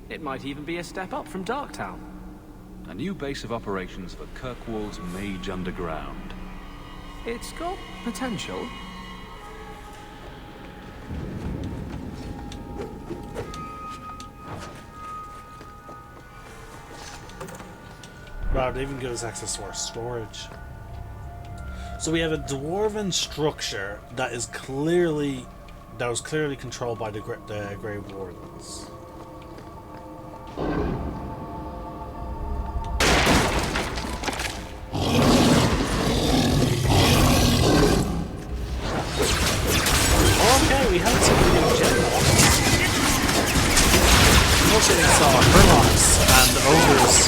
[SPEAKER 10] It might even be a step up from Darktown.
[SPEAKER 6] A new base of operations for Kirkwall's Mage Underground.
[SPEAKER 10] It's got potential.
[SPEAKER 1] Wow, it even gives access to our storage. So we have a dwarven structure that was clearly controlled by the Grey Wardens. Okay, we have some new generals. Also, we saw Hurlocks and Ogres.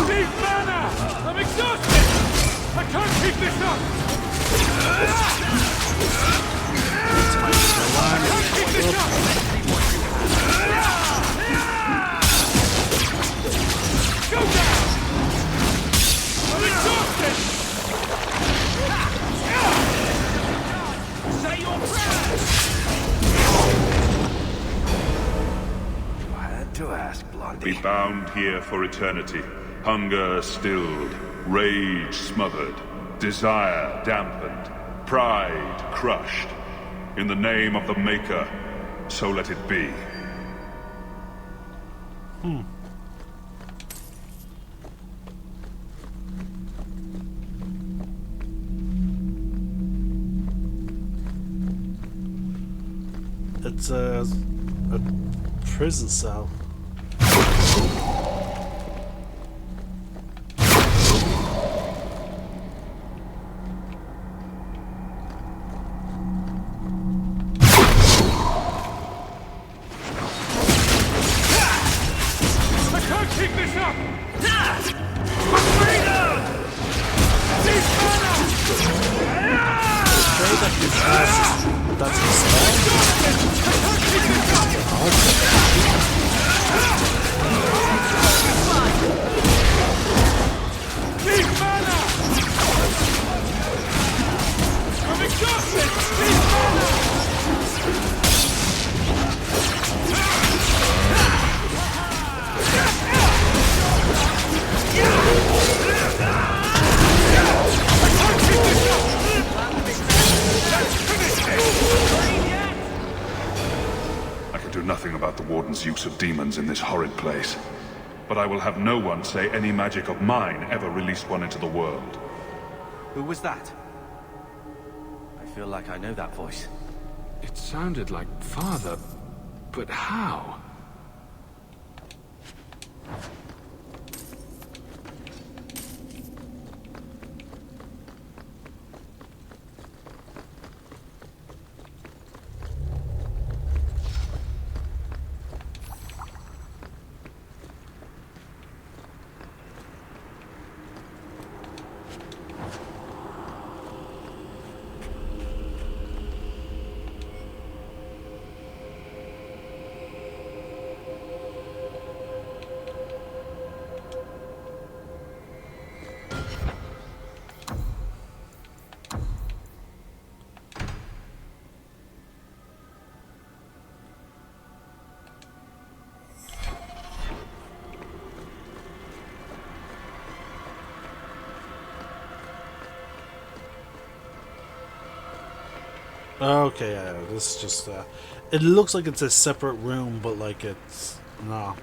[SPEAKER 8] Need mana! I'm exhausted! I can't keep this up! I can't keep this up! Go down!
[SPEAKER 12] Be bound here for eternity. Hunger stilled, rage smothered, desire dampened, pride crushed. In the name of the Maker, so let it be.
[SPEAKER 1] It's a prison cell.
[SPEAKER 12] Nothing about the Warden's use of demons in this horrid place. But I will have no one say any magic of mine ever released one into the world.
[SPEAKER 5] Who was that? I feel like I know that voice.
[SPEAKER 6] It sounded like Father, but how?
[SPEAKER 1] Okay, yeah, this is just, it looks like it's a separate room, but like it's, no.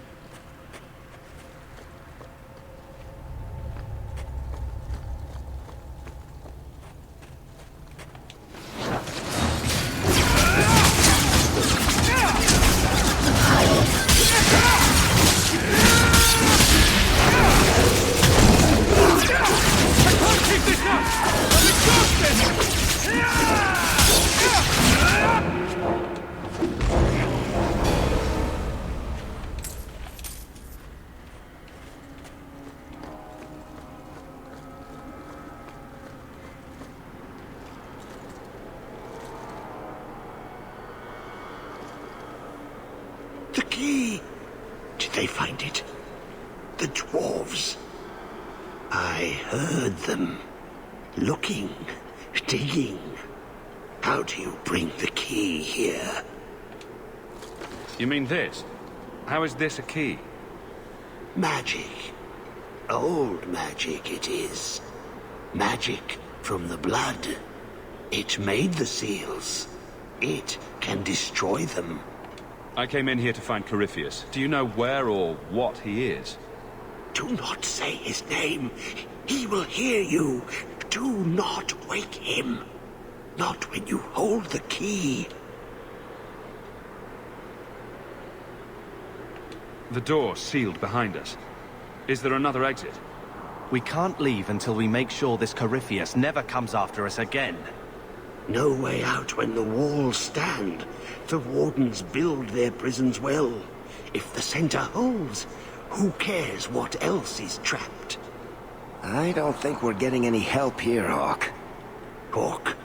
[SPEAKER 4] The key! Did they find it? The dwarves. I heard them. Looking, digging. How do you bring the key here?
[SPEAKER 6] You mean this? How is this a key?
[SPEAKER 4] Magic. Old magic it is. Magic from the blood. It made the seals. It can destroy them.
[SPEAKER 6] I came in here to find Corypheus. Do you know where or what he is?
[SPEAKER 4] Do not say his name. He will hear you. Do not wake him. Not when you hold the key.
[SPEAKER 6] The door sealed behind us. Is there another exit?
[SPEAKER 5] We can't leave until we make sure this Corypheus never comes after us again.
[SPEAKER 4] No way out when the walls stand. The Wardens build their prisons well. If the center holds, who cares what else is trapped?
[SPEAKER 13] I don't think we're getting any help here, Hawk.
[SPEAKER 4] Hawk?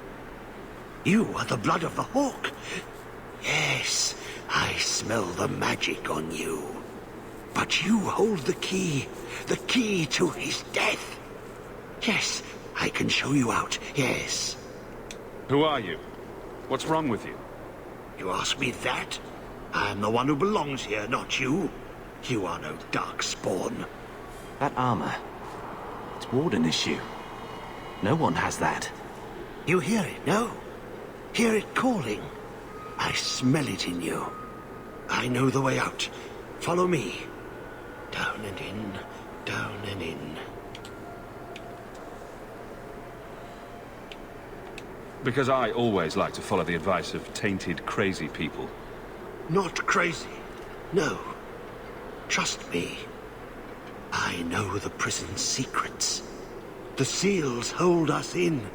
[SPEAKER 4] You are the blood of the Hawk. Yes, I smell the magic on you. But you hold the key to his death. Yes, I can show you out, yes.
[SPEAKER 6] Who are you? What's wrong with you?
[SPEAKER 4] You ask me that? I'm the one who belongs here, not you.
[SPEAKER 14] You are no darkspawn.
[SPEAKER 5] That armor, it's Warden issue. No one has that.
[SPEAKER 14] You hear it, no? Hear it calling? I smell it in you. I know the way out. Follow me. Down and in, down and in.
[SPEAKER 6] Because I always like to follow the advice of tainted, crazy people.
[SPEAKER 14] Not crazy. No. Trust me. I know the prison's secrets. The seals hold us in.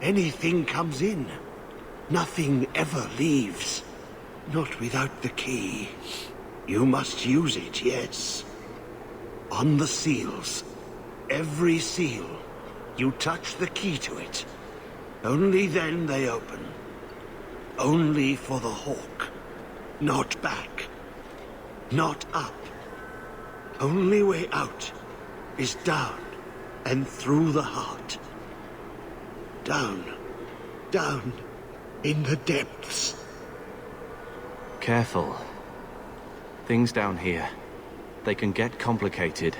[SPEAKER 14] Anything comes in. Nothing ever leaves. Not without the key. You must use it, yes. On the seals. Every seal. You touch the key to it. Only then they open. Only for the hawk. Not back. Not up. Only way out is down and through the heart. Down. Down in the depths.
[SPEAKER 5] Careful. Things down here, they can get complicated.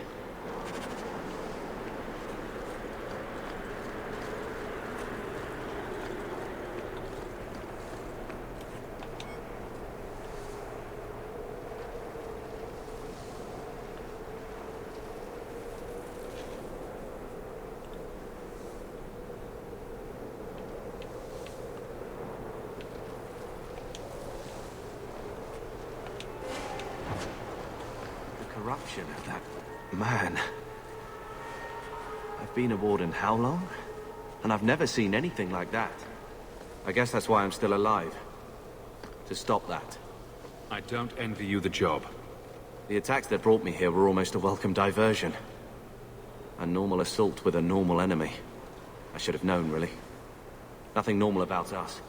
[SPEAKER 5] Corruption of that man. I've been a warden how long? And I've never seen anything like that. I guess that's why I'm still alive. To stop that.
[SPEAKER 6] I don't envy you the job.
[SPEAKER 5] The attacks that brought me here were almost a welcome diversion. A normal assault with a normal enemy. I should have known, really. Nothing normal about us.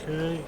[SPEAKER 1] Okay.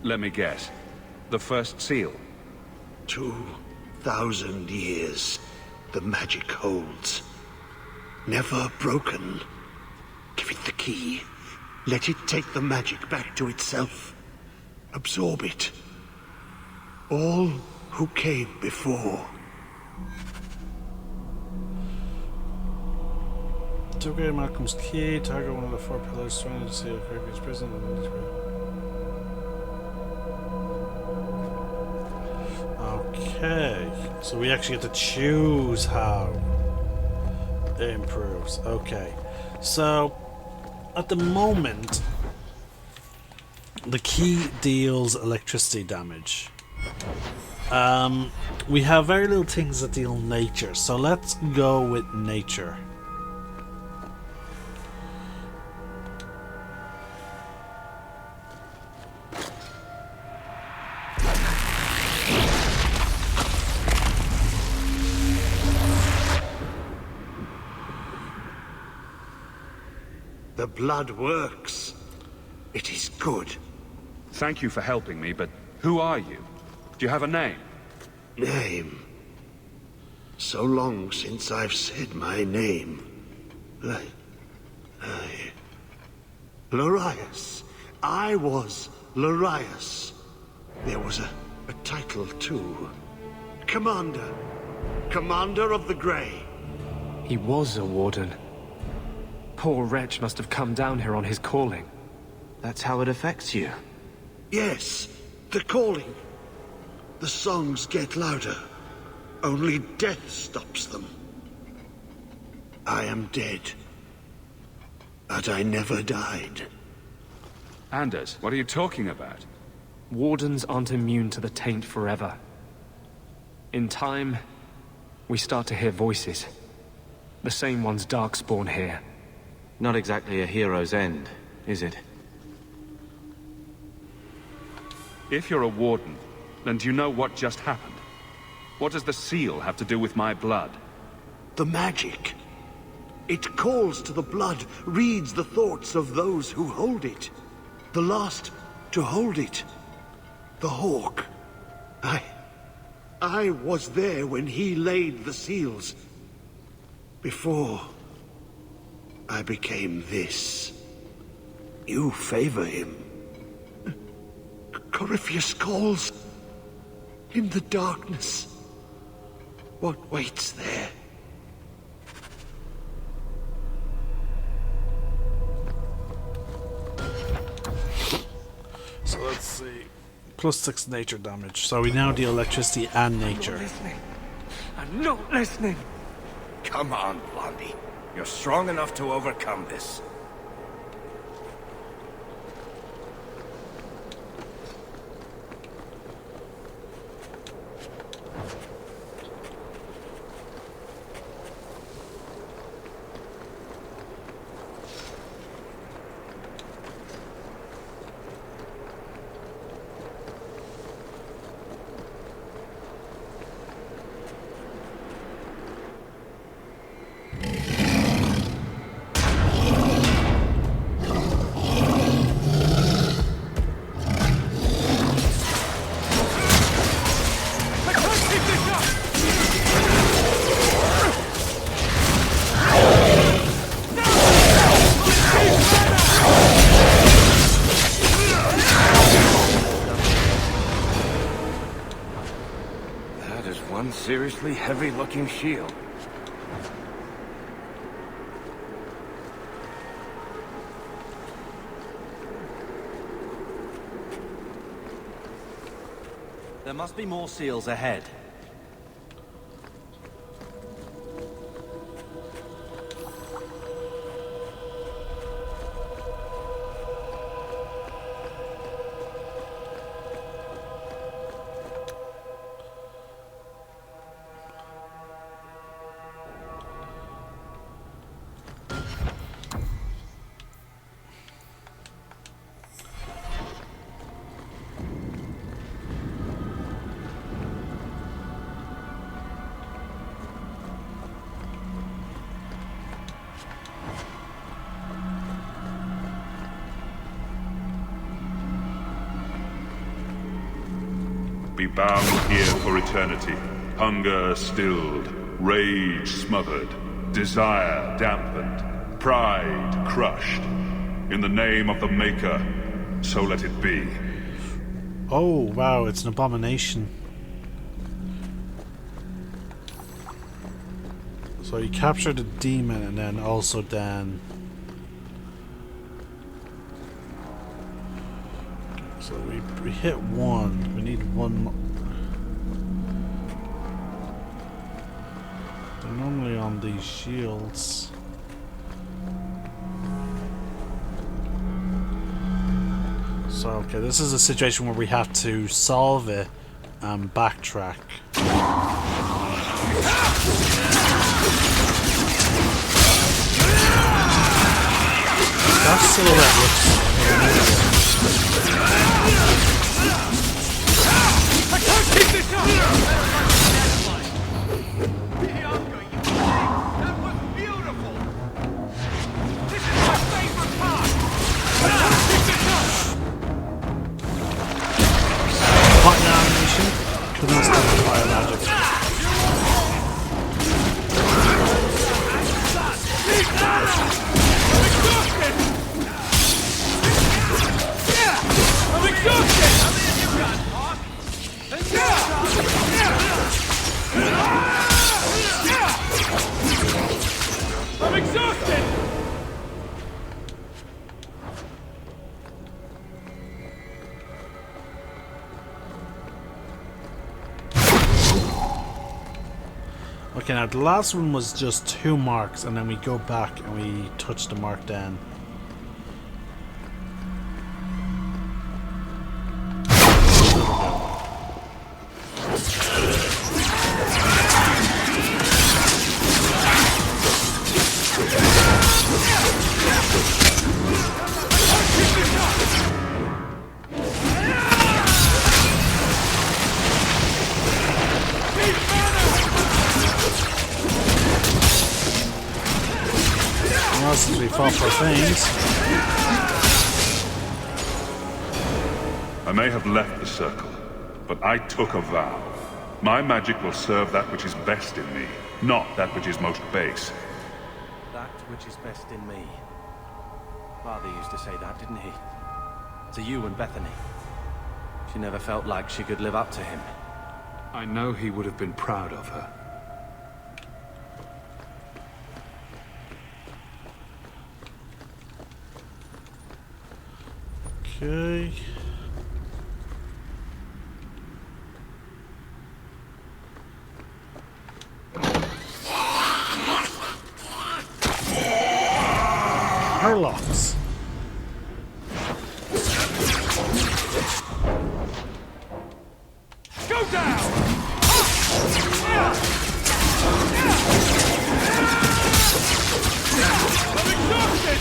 [SPEAKER 6] Let me guess. The first seal?
[SPEAKER 14] 2,000 years the magic holds. Never broken. Give it the key. Let it take the magic back to itself. Absorb it. All who came before.
[SPEAKER 1] Took away Malcolm's key, target one of the 4 pillars, trying to see if Ricky's prison. Okay, so we actually get to choose how it improves. Okay, so at the moment, the key deals electricity damage. We have very little things that deal nature, so let's go with nature.
[SPEAKER 14] The blood works. It is good.
[SPEAKER 6] Thank you for helping me, but who are you? Do you have a name?
[SPEAKER 14] Name? So long since I've said my name. Larius. I was Larius. There was a title too. Commander Commander of the Grey.
[SPEAKER 10] He was a warden. Poor wretch must have come down here on his calling.
[SPEAKER 5] That's how it affects you.
[SPEAKER 14] Yes, the calling. The songs get louder. Only death stops them. I am dead. But I never died.
[SPEAKER 6] Anders, what are you talking about?
[SPEAKER 10] Wardens aren't immune to the taint forever. In time, we start to hear voices. The same ones Darkspawn hear.
[SPEAKER 5] Not exactly a hero's end, is it?
[SPEAKER 6] If you're a warden, then do you know what just happened? What does the seal have to do with my blood?
[SPEAKER 14] The magic. It calls to the blood, reads the thoughts of those who hold it. The last to hold it. The Hawk. I was there when he laid the seals. Before I became this. You favor him. Corypheus calls. In the darkness. What waits there?
[SPEAKER 1] So let's see. +6 nature damage. So we now deal electricity and nature.
[SPEAKER 8] I'm not listening.
[SPEAKER 4] Come on, Blondie. You're strong enough to overcome this. Seriously heavy-looking shield.
[SPEAKER 5] There must be more seals ahead.
[SPEAKER 12] Be bound here for eternity. Hunger stilled, rage smothered, desire dampened, pride crushed. In the name of the Maker, so let it be.
[SPEAKER 1] Oh, wow, it's an abomination. So you capture the demon and then also then... So we hit one. We need one more. They're normally on these shields. So okay, this is a situation where we have to solve it and backtrack. That silhouette looks
[SPEAKER 8] I can't keep this up! That was beautiful! This is my favorite part! I can't keep this up!
[SPEAKER 1] Fire animation. Could not stop the fire magic.
[SPEAKER 8] I'm exhausted!
[SPEAKER 1] Okay, now the last one was just 2 marks, and then we go back and we touch the mark down. Since we fought for things.
[SPEAKER 12] I may have left the circle, but I took a vow. My magic will serve that which is best in me, not that which is most base.
[SPEAKER 5] That which is best in me. Father used to say that, didn't he? To you and Bethany. She never felt like she could live up to him.
[SPEAKER 6] I know he would have been proud of her.
[SPEAKER 1] Okay. Herlocks.
[SPEAKER 8] Go down! I'm exhausted!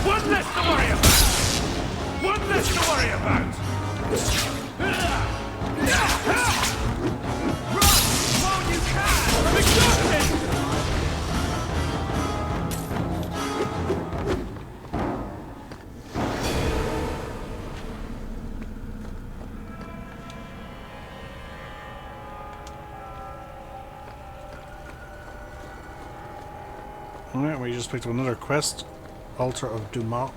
[SPEAKER 8] One less to worry about! One less to worry about! Run! While you can! I'm exhausted!
[SPEAKER 1] Alright, we just picked up another quest. Altar of Dumas.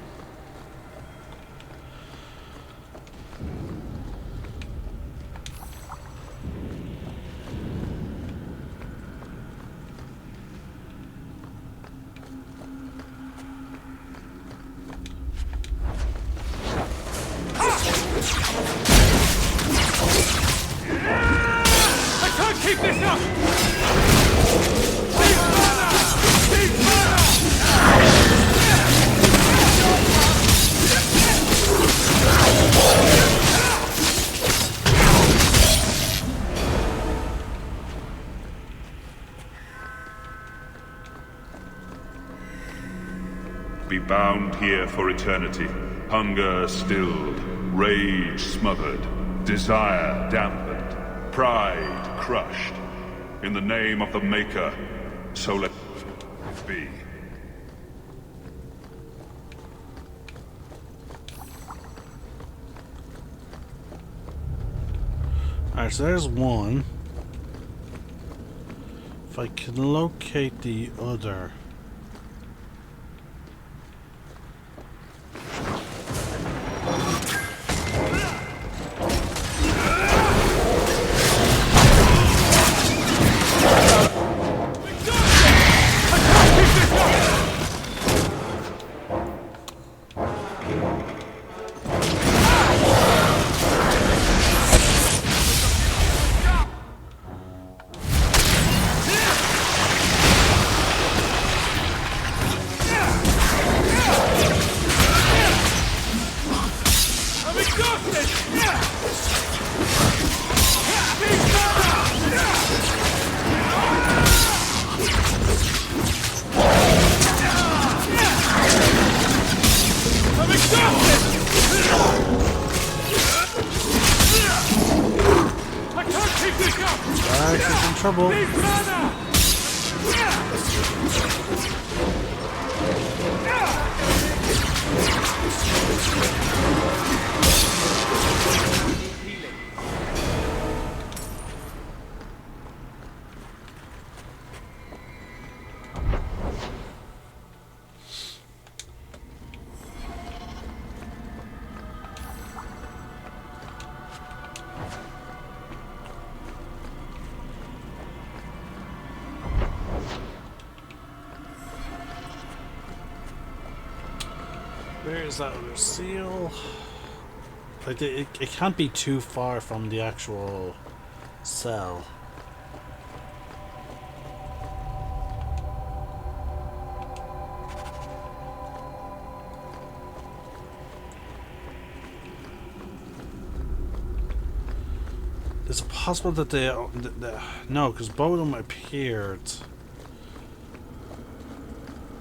[SPEAKER 8] I can't keep this up! Leave mana! Leave mana!
[SPEAKER 12] Be bound here for eternity. Hunger stilled, rage smothered, desire dampened, pride crushed. In the name of the Maker, so let it be.
[SPEAKER 1] Alright, so there's one. If I can locate the other. Trouble. Where is that other seal? Like, it can't be too far from the actual cell. Is it possible that no, because both of them appeared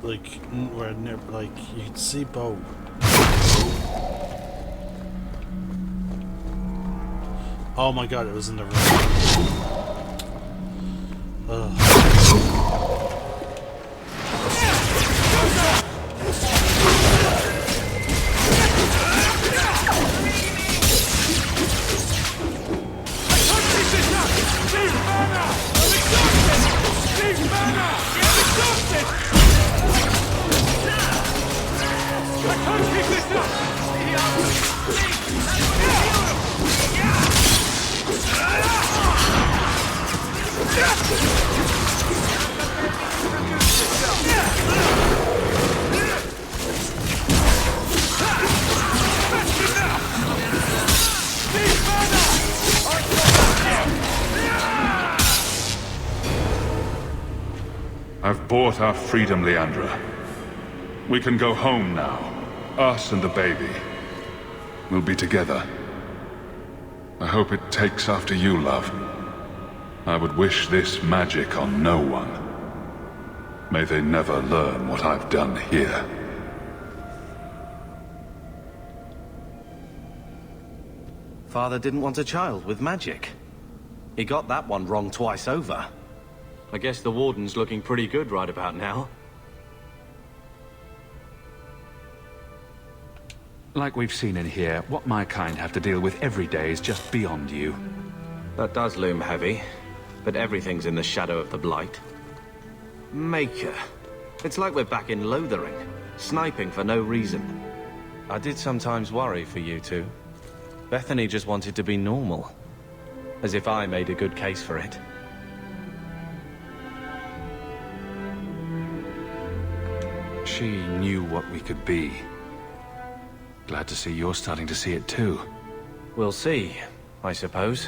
[SPEAKER 1] like where like you could see both. Oh my god, it was in the room. Ugh.
[SPEAKER 12] I've bought our freedom, Leandra. We can go home now. Us and the baby. We'll be together. I hope it takes after you, love. I would wish this magic on no one. May they never learn what I've done here.
[SPEAKER 5] Father didn't want a child with magic. He got that one wrong twice over. I guess the Warden's looking pretty good right about now.
[SPEAKER 6] Like we've seen in here, what my kind have to deal with every day is just beyond you.
[SPEAKER 5] That does loom heavy, but everything's in the shadow of the Blight. Maker. It's like we're back in Lothering, sniping for no reason. I did sometimes worry for you two. Bethany just wanted to be normal. As if I made a good case for it.
[SPEAKER 6] She knew what we could be. Glad to see you're starting to see it too.
[SPEAKER 5] We'll see, I suppose.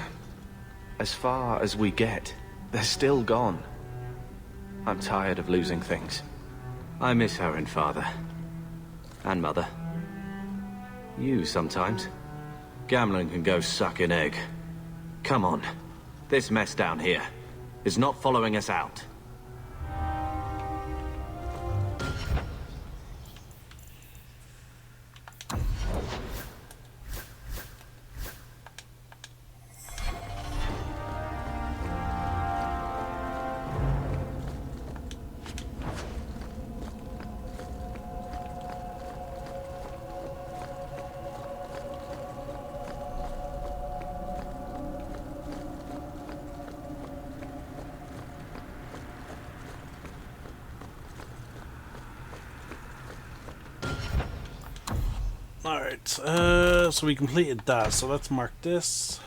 [SPEAKER 5] As far as we get, they're still gone. I'm tired of losing things. I miss her and Father. And Mother. You sometimes. Gamlen can go suck an egg. Come on. This mess down here is not following us out.
[SPEAKER 1] Alright, so we completed that, so let's mark this.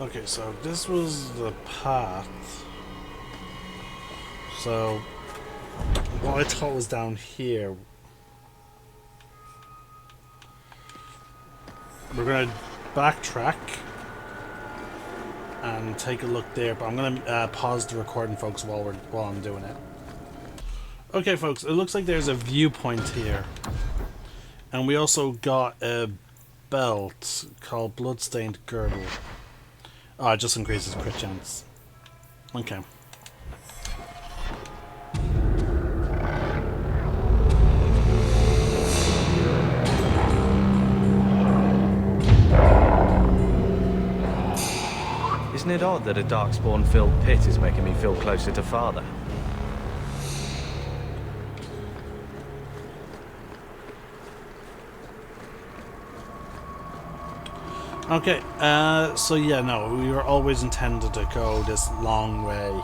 [SPEAKER 1] Okay, so this was the path. So what I thought was down here. We're gonna backtrack and take a look there, but I'm gonna pause the recording, folks, while I'm doing it. Okay, folks, it looks like there's a viewpoint here, and we also got a belt called Bloodstained Girdle. Oh, it just increases crit chance. Okay.
[SPEAKER 5] Isn't it odd that a darkspawn-filled pit is making me feel closer to Father?
[SPEAKER 1] Okay, so yeah, no, we were always intended to go this long way,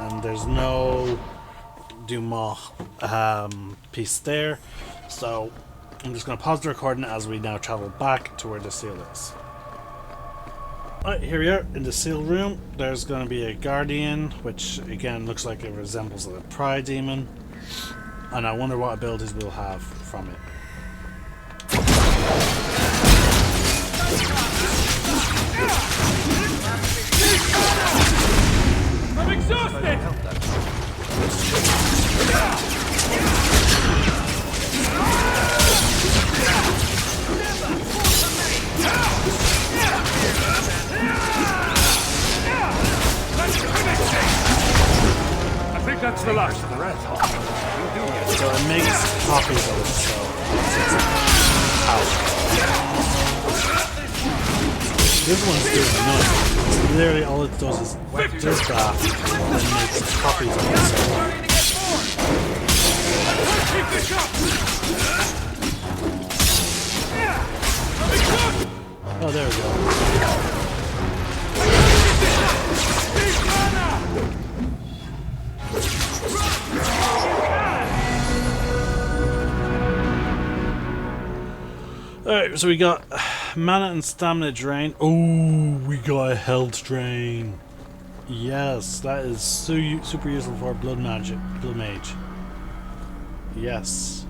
[SPEAKER 1] and there's no Dumas piece there, so I'm just going to pause the recording as we now travel back to where the seal is. Alright, here we are in the seal room. There's going to be a guardian, which again looks like it resembles a pride demon, and I wonder what abilities we'll have from it.
[SPEAKER 8] I'm exhausted!
[SPEAKER 6] I think that's the last of the red.
[SPEAKER 1] So it makes copies of itself. This one's doing nothing. Literally all it does is does that and makes copies of itself. Oh, there we go. Alright, so we got mana and stamina drain. Oh, we got a health drain. Yes, that is super useful for blood mage. Yes.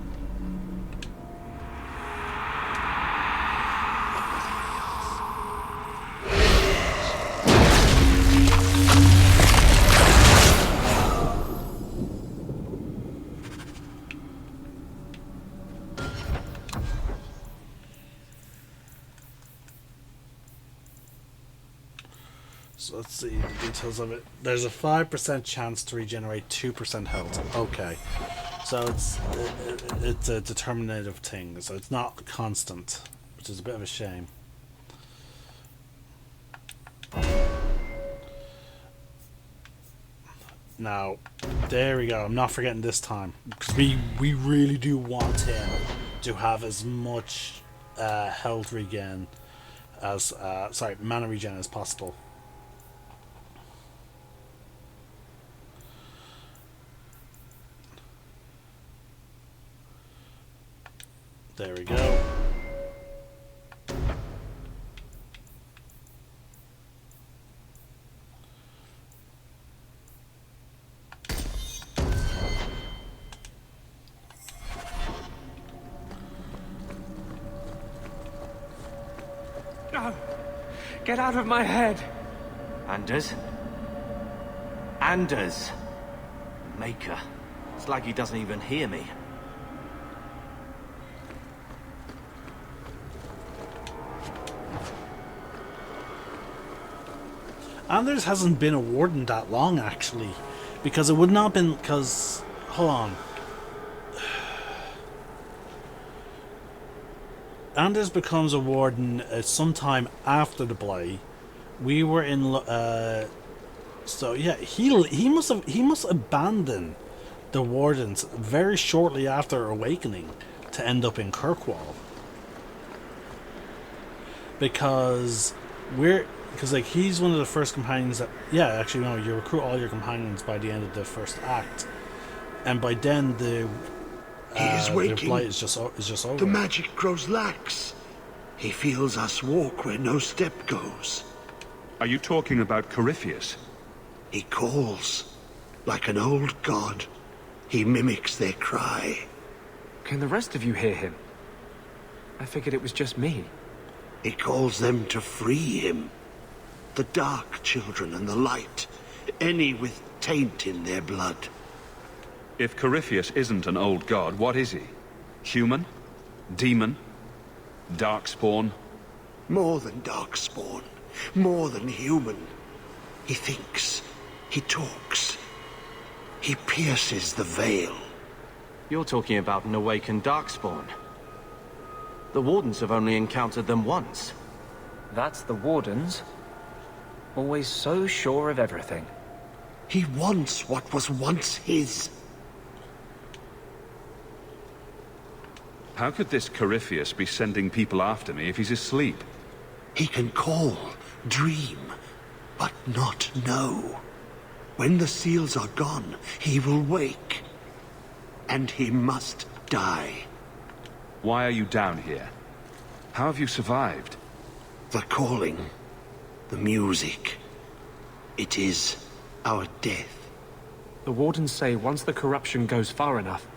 [SPEAKER 1] So let's see the details of it. There's a 5% chance to regenerate 2% health. Okay, so it's a determinative thing, so it's not constant, which is a bit of a shame. Now, there we go. I'm not forgetting this time, because we really do want him to have as much health regen as mana regen as possible. There we go.
[SPEAKER 10] No! Get out of my head!
[SPEAKER 5] Anders? Anders! Maker. It's like he doesn't even hear me.
[SPEAKER 1] Anders hasn't been a warden that long, actually, because it would not have been, because, hold on. Anders becomes a warden sometime after the Blight. We were in, so yeah, he must abandon the wardens very shortly after awakening to end up in Kirkwall. Because like he's one of the first companions that, yeah, actually no, you recruit all your companions by the end of the first act, and by then the Blight is just over.
[SPEAKER 14] The magic grows lax. He feels us walk where no step goes.
[SPEAKER 6] Are you talking about Corypheus?
[SPEAKER 14] He calls like an old god. He mimics their cry.
[SPEAKER 10] Can the rest of you hear him? I figured it was just me.
[SPEAKER 14] He calls them to free him. The Dark Children and the Light. Any with taint in their blood.
[SPEAKER 6] If Corypheus isn't an old god, what is he? Human? Demon? Darkspawn?
[SPEAKER 14] More than Darkspawn. More than human. He thinks. He talks. He pierces the veil.
[SPEAKER 5] You're talking about an awakened Darkspawn. The Wardens have only encountered them once.
[SPEAKER 10] That's the Wardens. Always so sure of everything.
[SPEAKER 14] He wants what was once his.
[SPEAKER 6] How could this Corypheus be sending people after me if he's asleep?
[SPEAKER 14] He can call, dream, but not know. When the seals are gone, he will wake. And he must die.
[SPEAKER 6] Why are you down here? How have you survived?
[SPEAKER 14] The calling. The music. It is our death.
[SPEAKER 10] The Wardens say once the corruption goes far enough,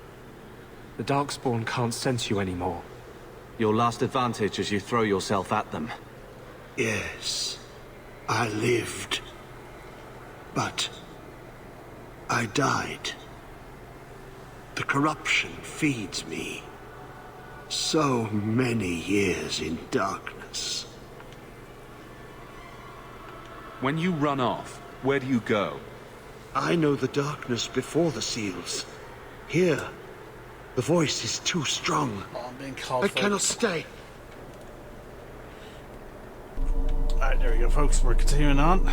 [SPEAKER 10] the Darkspawn can't sense you anymore.
[SPEAKER 5] Your last advantage is you throw yourself at them.
[SPEAKER 14] Yes. I lived. But I died. The corruption feeds me. So many years in darkness.
[SPEAKER 6] When you run off, where do you go?
[SPEAKER 14] I know the darkness before the seals. Here, the voice is too strong.
[SPEAKER 1] Oh, I'm being called
[SPEAKER 14] I
[SPEAKER 1] for.
[SPEAKER 14] cannot stay.
[SPEAKER 1] Alright, there we go, folks. We're continuing on.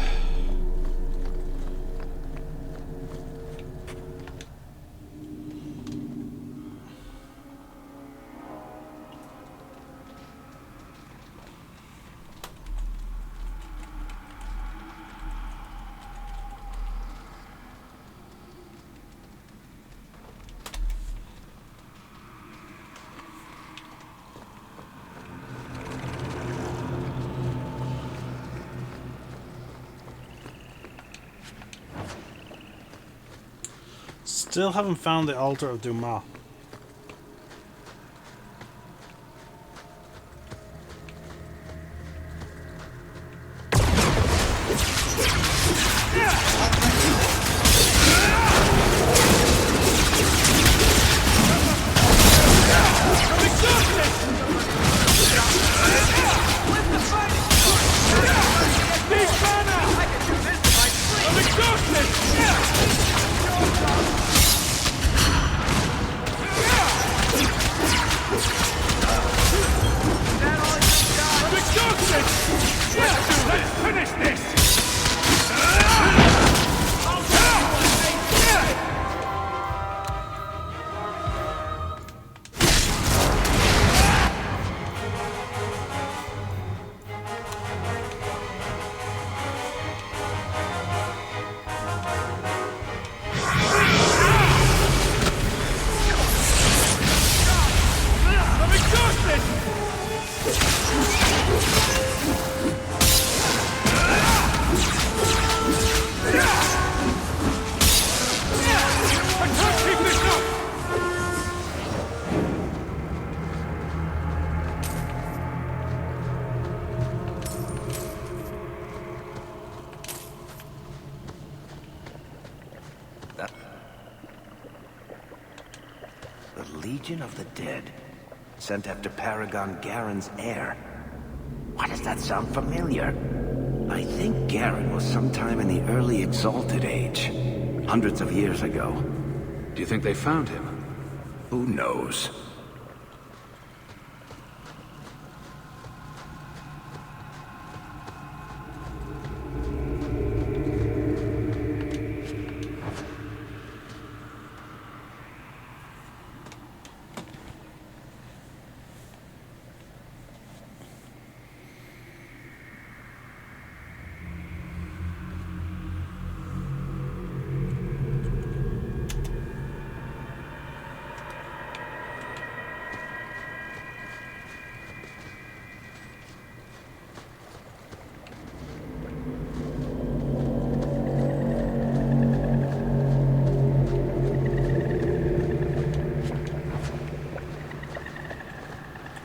[SPEAKER 1] Still haven't found the altar of Dumas.
[SPEAKER 4] Legion of the Dead, sent after Paragon Garen's heir. Why does that sound familiar? I think Garen was sometime in the early Exalted Age, hundreds of years ago.
[SPEAKER 6] Do you think they found him?
[SPEAKER 4] Who knows?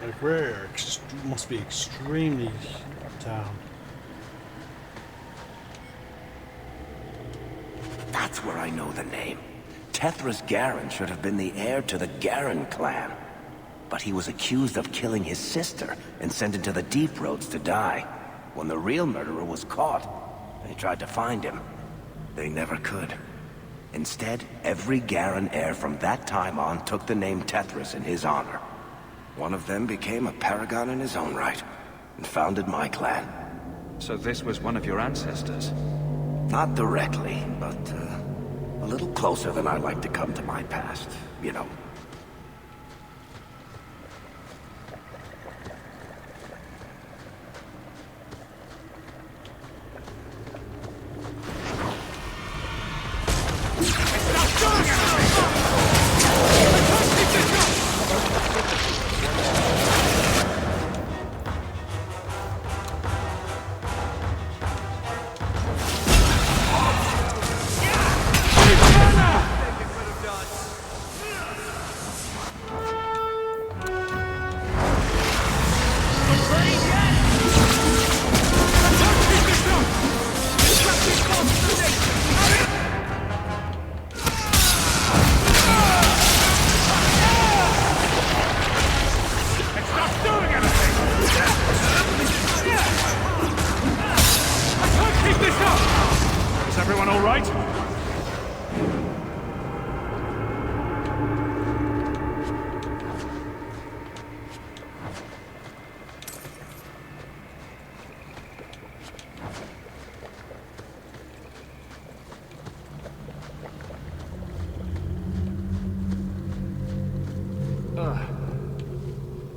[SPEAKER 1] Like, we're must be extremely down.
[SPEAKER 4] That's where I know the name. Tethras Garen should have been the heir to the Garen clan. But he was accused of killing his sister and sent into the Deep Roads to die. When the real murderer was caught, they tried to find him. They never could. Instead, every Garen heir from that time on took the name Tethras in his honor. One of them became a paragon in his own right, and founded my clan.
[SPEAKER 5] So this was one of your ancestors?
[SPEAKER 4] Not directly, but a little closer than I like to come to my past, you know.
[SPEAKER 6] Is everyone all right?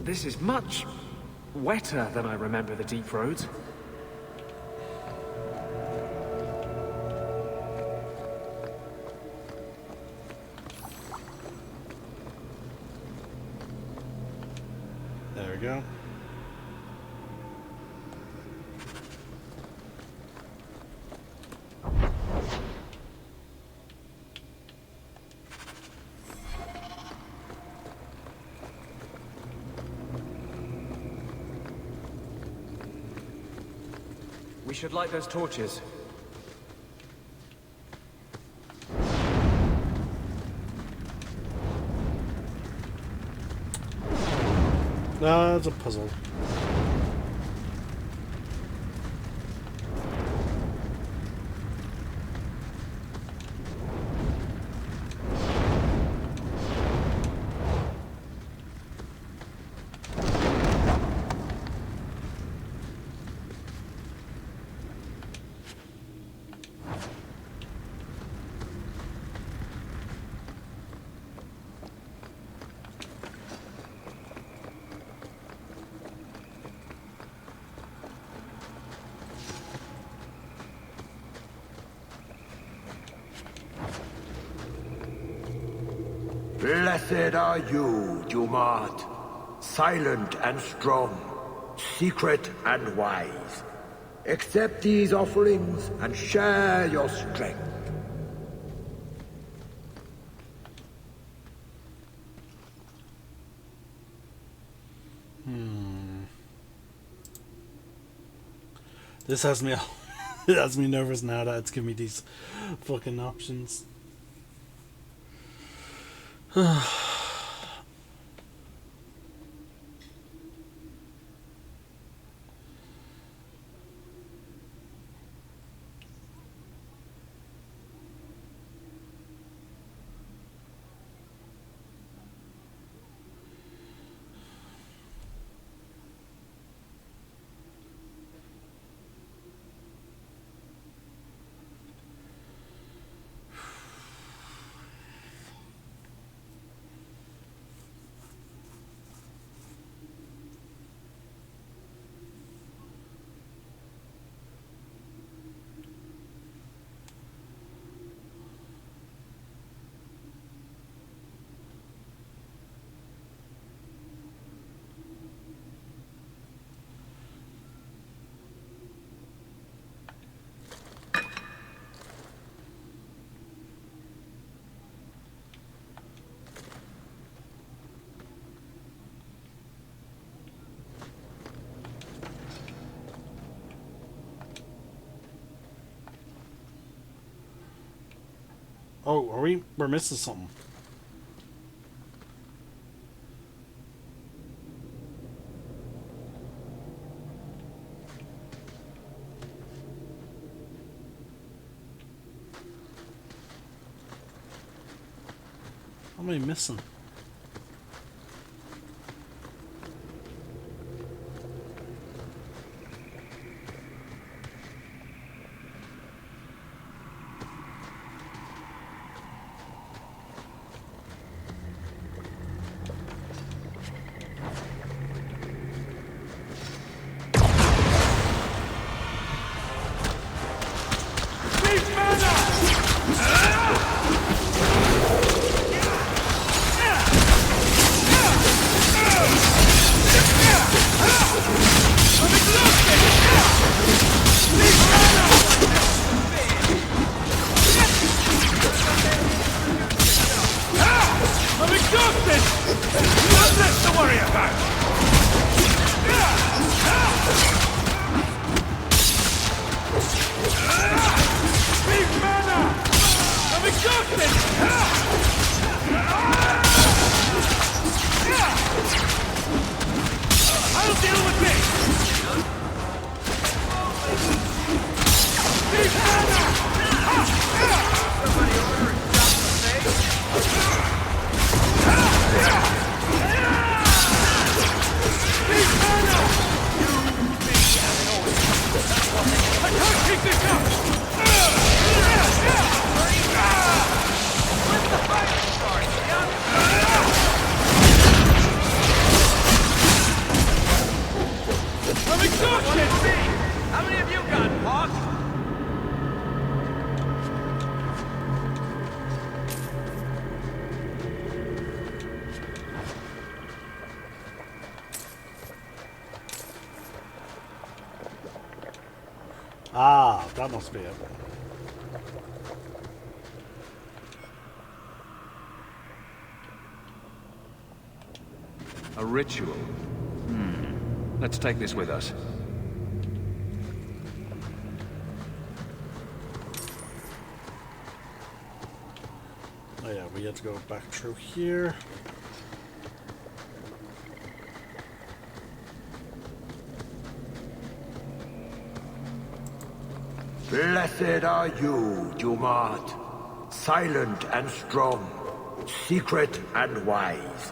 [SPEAKER 10] This is much wetter than I remember the Deep Roads.
[SPEAKER 1] There we go.
[SPEAKER 10] We should light those torches.
[SPEAKER 1] No, it's a puzzle.
[SPEAKER 14] Blessed are you, Jumad. Silent and strong, secret and wise. Accept these offerings and share your strength.
[SPEAKER 1] This has me it has me nervous now that it's giving me these fucking options. Oh, we're missing something. What am I missing?
[SPEAKER 8] I'm exhausted! What's left to worry about? Big mana! I'm exhausted! I'll deal with this! Big mana! Somebody order and stop the face? Big mana! I can't keep this up! What's the fighting start, I'm exhausted! How many of you got, Hawk?
[SPEAKER 1] Ah, that must be it.
[SPEAKER 6] A ritual. Let's take this with us.
[SPEAKER 1] Oh yeah, we had to go back through here.
[SPEAKER 14] Blessed are you, Jumad. Silent and strong, secret and wise.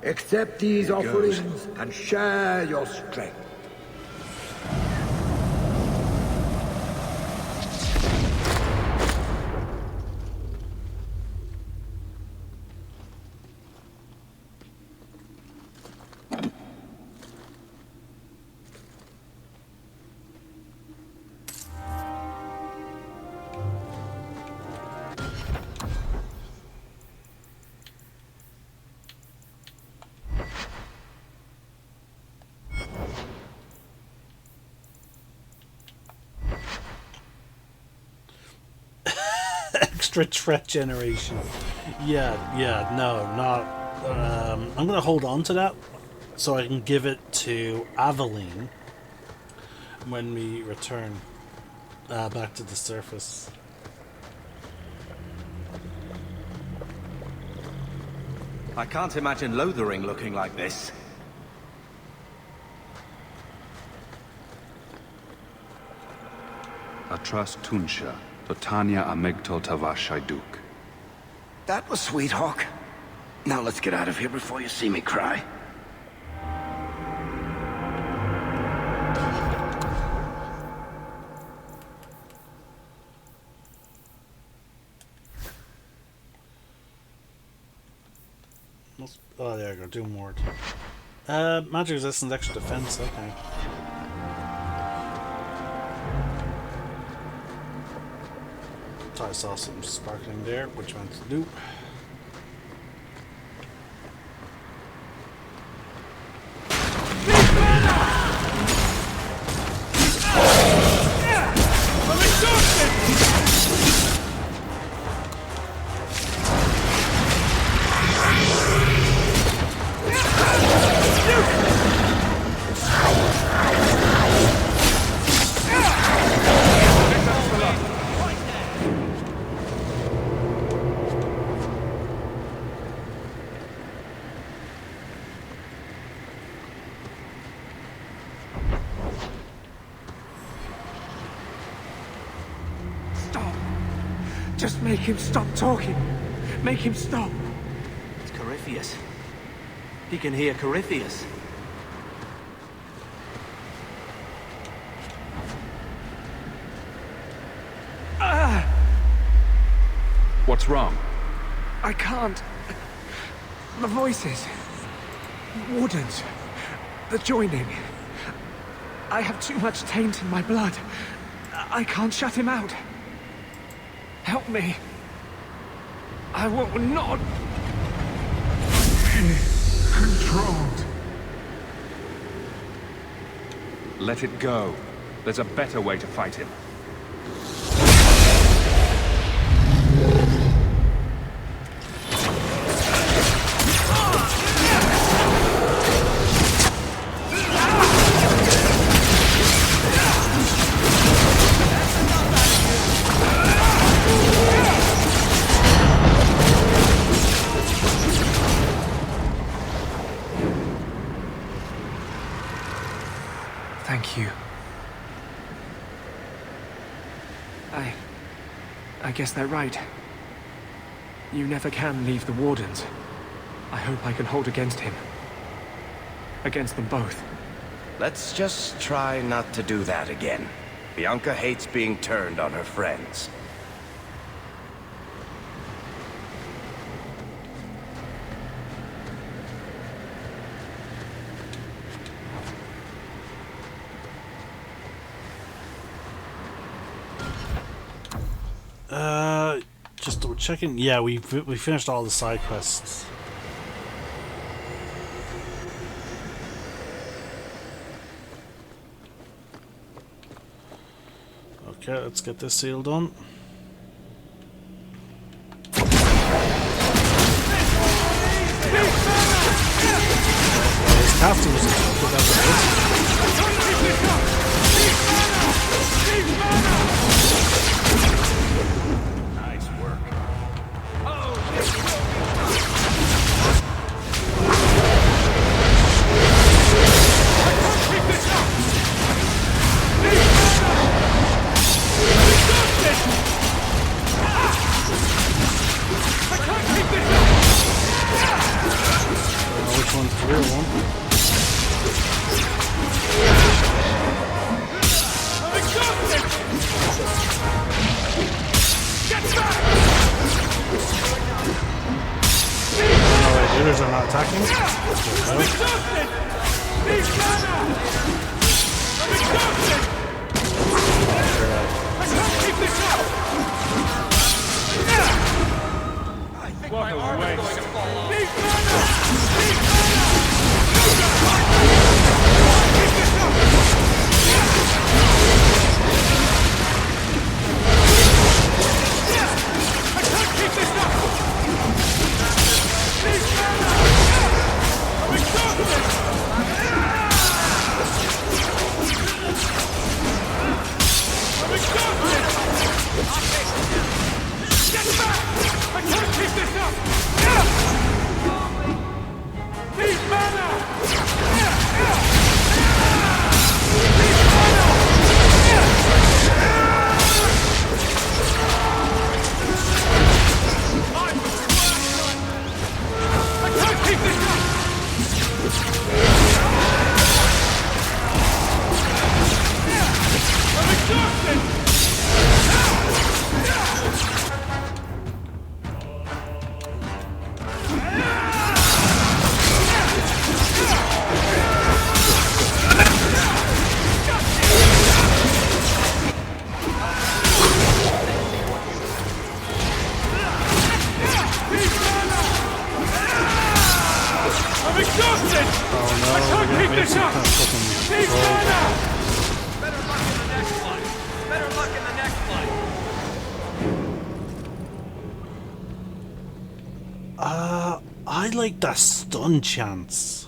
[SPEAKER 14] Accept these offerings and share your strength.
[SPEAKER 1] Extra threat generation. Yeah, no, not. I'm gonna hold on to that so I can give it to Aveline when we return back to the surface.
[SPEAKER 5] I can't imagine Lothering looking like this.
[SPEAKER 6] Atras Tunsha, Totania Amegto Tavashaiduk.
[SPEAKER 4] That was sweet, Hawk. Now let's get out of here before you see me cry.
[SPEAKER 1] Oh, there you go. Do more. Magic resistance, extra defense. Okay. Thought I saw something sparkling there, which I meant to do.
[SPEAKER 8] I'm exhausted!
[SPEAKER 10] Just make him stop talking. Make him stop.
[SPEAKER 5] It's Corypheus. He can hear Corypheus.
[SPEAKER 6] What's wrong?
[SPEAKER 10] I can't. The voices. Wardens. The joining. I have too much taint in my blood. I can't shut him out. Help me. I will not be controlled.
[SPEAKER 6] Let it go. There's a better way to fight him.
[SPEAKER 10] Thank you. I guess they're right. You never can leave the Wardens. I hope I can hold against him. Against them both.
[SPEAKER 4] Let's just try not to do that again. Bianca hates being turned on her friends.
[SPEAKER 1] Just double checking. Yeah, we finished all the side quests. Okay, let's get this seal done. His casting was a joke, but that's it. Which one's the real one? Alright, the others are not attacking.
[SPEAKER 8] My arm is going to fall off. I like that stun chance.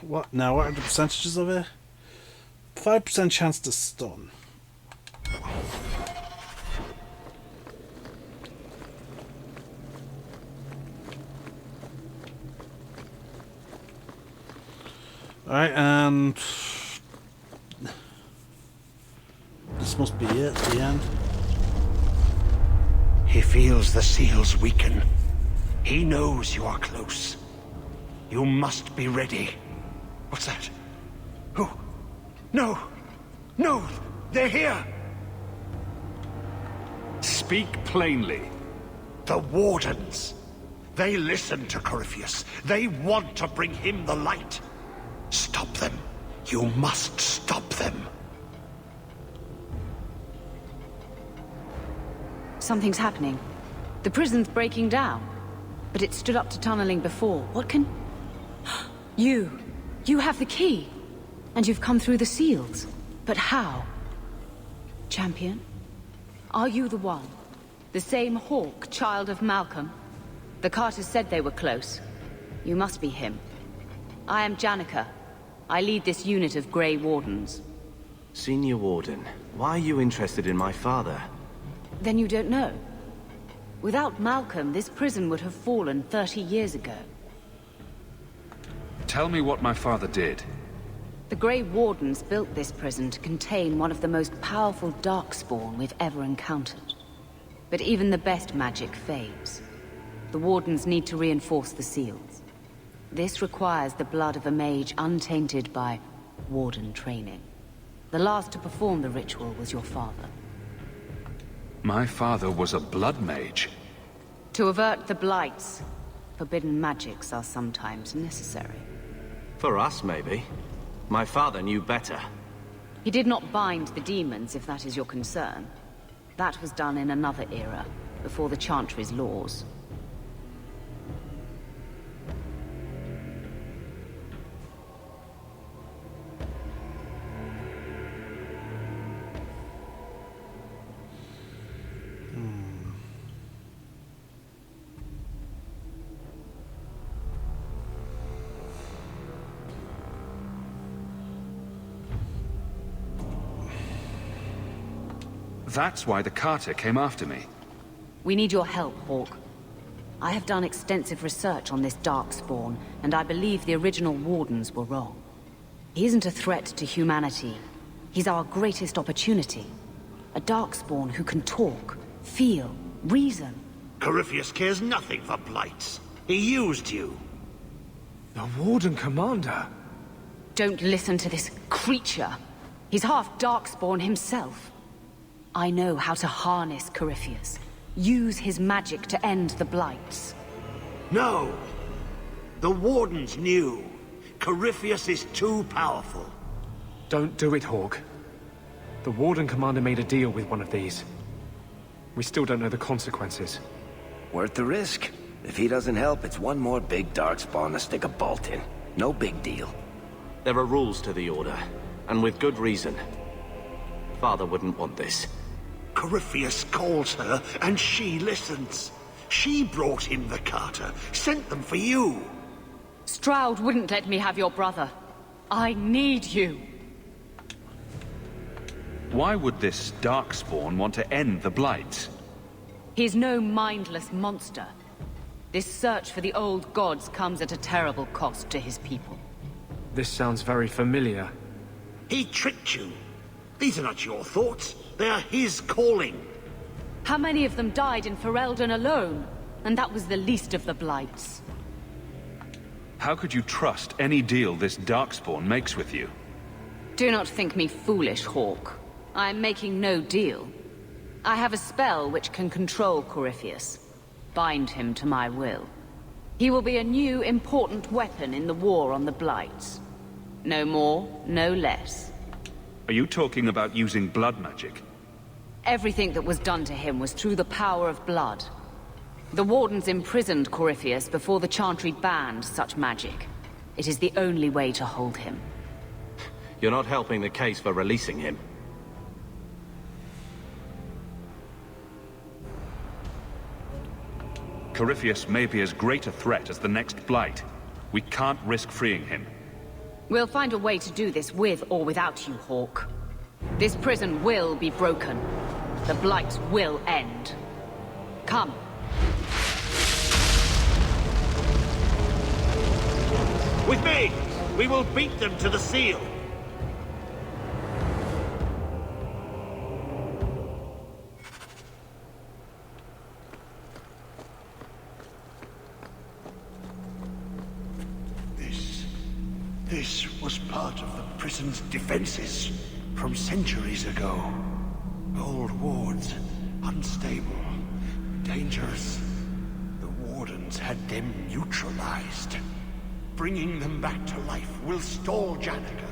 [SPEAKER 8] What now? What are the percentages of it? 5% chance to stun.
[SPEAKER 1] Alright, and this must be it, the end.
[SPEAKER 14] He feels the seals weaken. He knows you are close. You must be ready. What's that? Who? No! No! They're here!
[SPEAKER 6] Speak plainly.
[SPEAKER 14] The Wardens. They listen to Corypheus. They want to bring him the light. Stop them. You must stop them.
[SPEAKER 2] Something's happening. The prison's breaking down. But it stood up to tunneling before. What can... You! You have the key! And you've come through the seals. But how? Champion? Are you the one? The same Hawk, child of Malcolm? The Carters said they were close. You must be him. I am Janica. I lead this unit of Grey Wardens.
[SPEAKER 5] Senior Warden, why are you interested in my father?
[SPEAKER 2] Then you don't know. Without Malcolm, this prison would have fallen 30 years ago.
[SPEAKER 6] Tell me what my father did.
[SPEAKER 2] The Grey Wardens built this prison to contain one of the most powerful Darkspawn we've ever encountered. But even the best magic fades. The Wardens need to reinforce the seals. This requires the blood of a mage untainted by Warden training. The last to perform the ritual was your father.
[SPEAKER 6] My father was a blood mage.
[SPEAKER 2] To avert the blights, forbidden magics are sometimes necessary.
[SPEAKER 5] For us, maybe. My father knew better.
[SPEAKER 2] He did not bind the demons, if that is your concern. That was done in another era, before the Chantry's laws.
[SPEAKER 6] That's why the Carter came after me.
[SPEAKER 2] We need your help, Hawk. I have done extensive research on this Darkspawn, and I believe the original Wardens were wrong. He isn't a threat to humanity. He's our greatest opportunity. A Darkspawn who can talk, feel, reason.
[SPEAKER 14] Corypheus cares nothing for blights. He used you.
[SPEAKER 10] The Warden Commander?
[SPEAKER 2] Don't listen to this creature. He's half Darkspawn himself. I know how to harness Corypheus. Use his magic to end the blights.
[SPEAKER 14] No! The Wardens knew. Corypheus is too powerful.
[SPEAKER 10] Don't do it, Hawk. The Warden Commander made a deal with one of these. We still don't know the consequences.
[SPEAKER 13] Worth the risk. If he doesn't help, it's one more big darkspawn to stick a bolt in. No big deal.
[SPEAKER 5] There are rules to the Order, and with good reason. Father wouldn't want this.
[SPEAKER 14] Corypheus calls her, and she listens. She brought him the Carter, sent them for you.
[SPEAKER 2] Stroud wouldn't let me have your brother. I need you.
[SPEAKER 6] Why would this Darkspawn want to end the Blights?
[SPEAKER 2] He's no mindless monster. This search for the old gods comes at a terrible cost to his people.
[SPEAKER 10] This sounds very familiar.
[SPEAKER 14] He tricked you. These are not your thoughts. They are his calling.
[SPEAKER 2] How many of them died in Ferelden alone? And that was the least of the blights.
[SPEAKER 6] How could you trust any deal this Darkspawn makes with you?
[SPEAKER 2] Do not think me foolish, Hawk. I am making no deal. I have a spell which can control Corypheus. Bind him to my will. He will be a new, important weapon in the war on the blights. No more, no less.
[SPEAKER 6] Are you talking about using blood magic?
[SPEAKER 2] Everything that was done to him was through the power of blood. The Wardens imprisoned Corypheus before the Chantry banned such magic. It is the only way to hold him.
[SPEAKER 5] You're not helping the case for releasing him.
[SPEAKER 6] Corypheus may be as great a threat as the next Blight. We can't risk freeing him.
[SPEAKER 2] We'll find a way to do this with or without you, Hawk. This prison will be broken. The Blight will end. Come.
[SPEAKER 14] With me! We will beat them to the seal. This was part of the prison's defenses from centuries ago. Old wards, unstable, dangerous. The wardens had them neutralized. Bringing them back to life will stall Janica.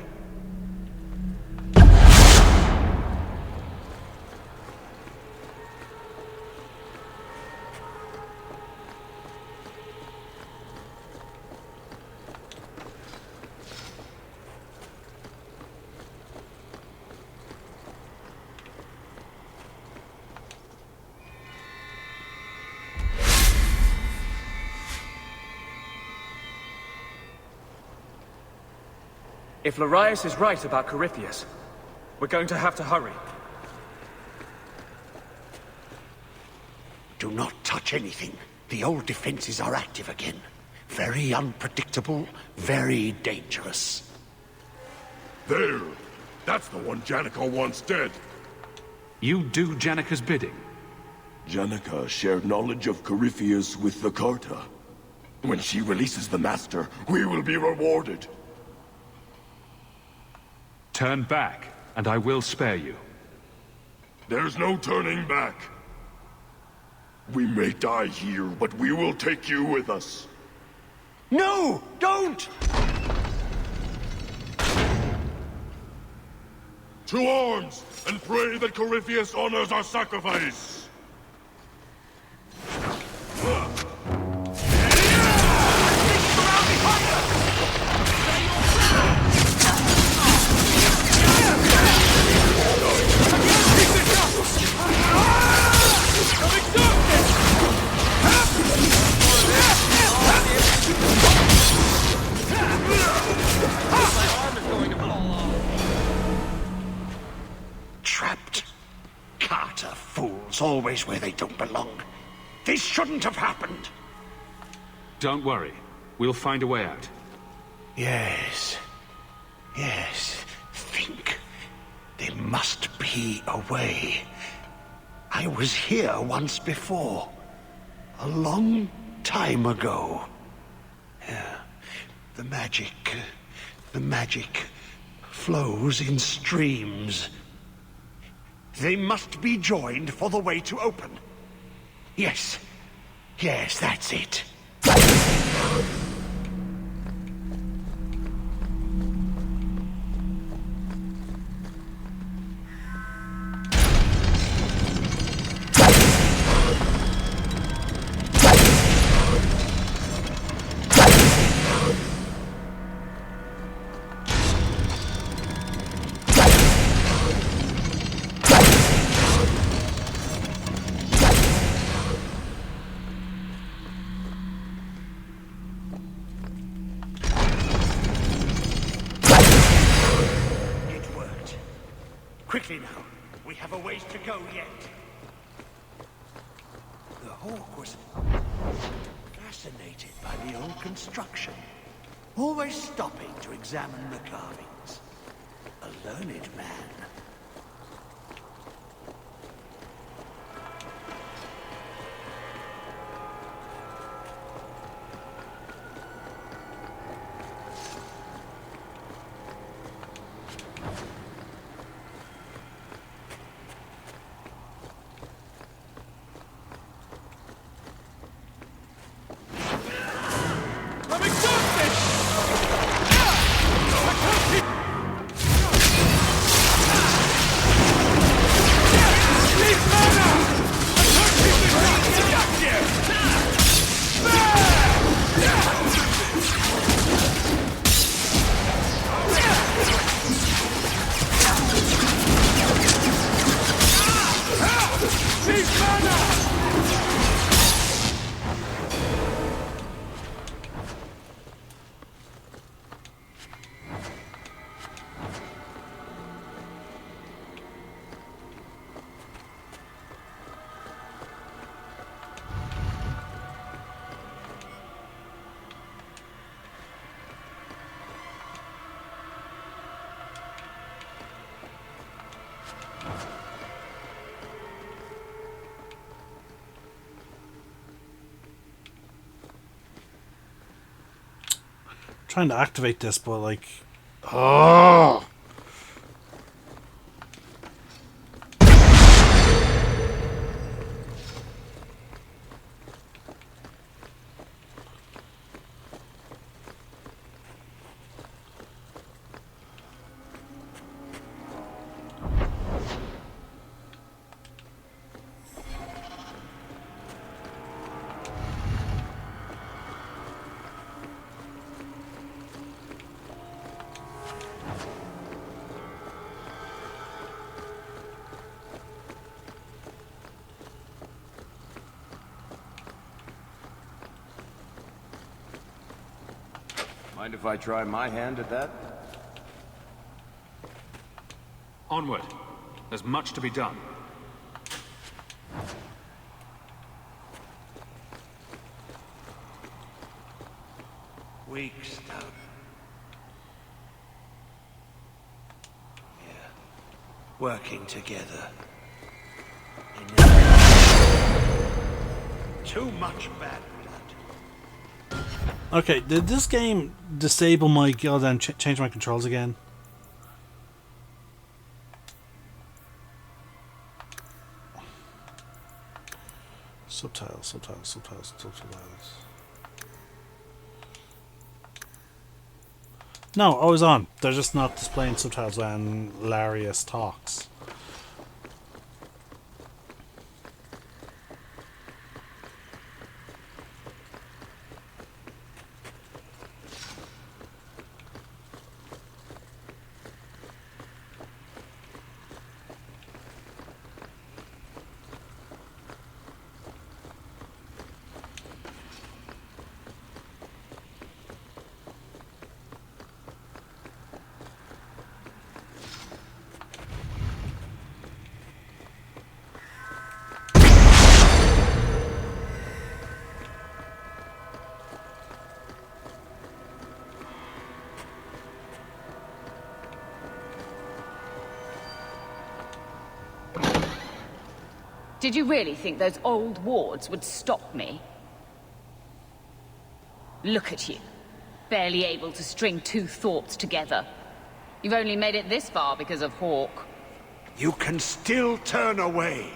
[SPEAKER 10] If Larius is right about Corypheus, we're going to have to hurry.
[SPEAKER 14] Do not touch anything. The old defenses are active again. Very unpredictable, very dangerous.
[SPEAKER 9] There! That's the one Janica wants dead.
[SPEAKER 6] You do Janica's bidding?
[SPEAKER 9] Janica shared knowledge of Corypheus with the Carta. When she releases the Master, we will be rewarded.
[SPEAKER 6] Turn back, and I will spare you.
[SPEAKER 9] There's no turning back. We may die here, but we will take you with us.
[SPEAKER 14] No! Don't!
[SPEAKER 9] To arms, and pray that Corypheus honors our sacrifice!
[SPEAKER 14] Trapped. Carter fools, always where they don't belong. This shouldn't have happened.
[SPEAKER 6] Don't worry. We'll find a way out.
[SPEAKER 14] Yes. Yes. Think. There must be a way. I was here once before. A long time ago. Yeah. The magic flows in streams. They must be joined for the way to open. Yes. Yes, that's it. Quickly now. We have a ways to go yet. The hawk was fascinated by the old construction, always stopping to examine the carvings. A learned man.
[SPEAKER 1] trying to activate this, but like, oh.
[SPEAKER 4] Mind if I try my hand at that?
[SPEAKER 6] Onward. There's much to be done.
[SPEAKER 14] Weak stone. Yeah. Working together. Too much bad blood.
[SPEAKER 1] Okay, did this game disable my guild and change my controls again? Subtitles. No, I was on. They're just not displaying subtitles when Larius talks.
[SPEAKER 2] Did you really think those old wards would stop me? Look at you. Barely able to string two thoughts together. You've only made it this far because of Hawk.
[SPEAKER 14] You can still turn away.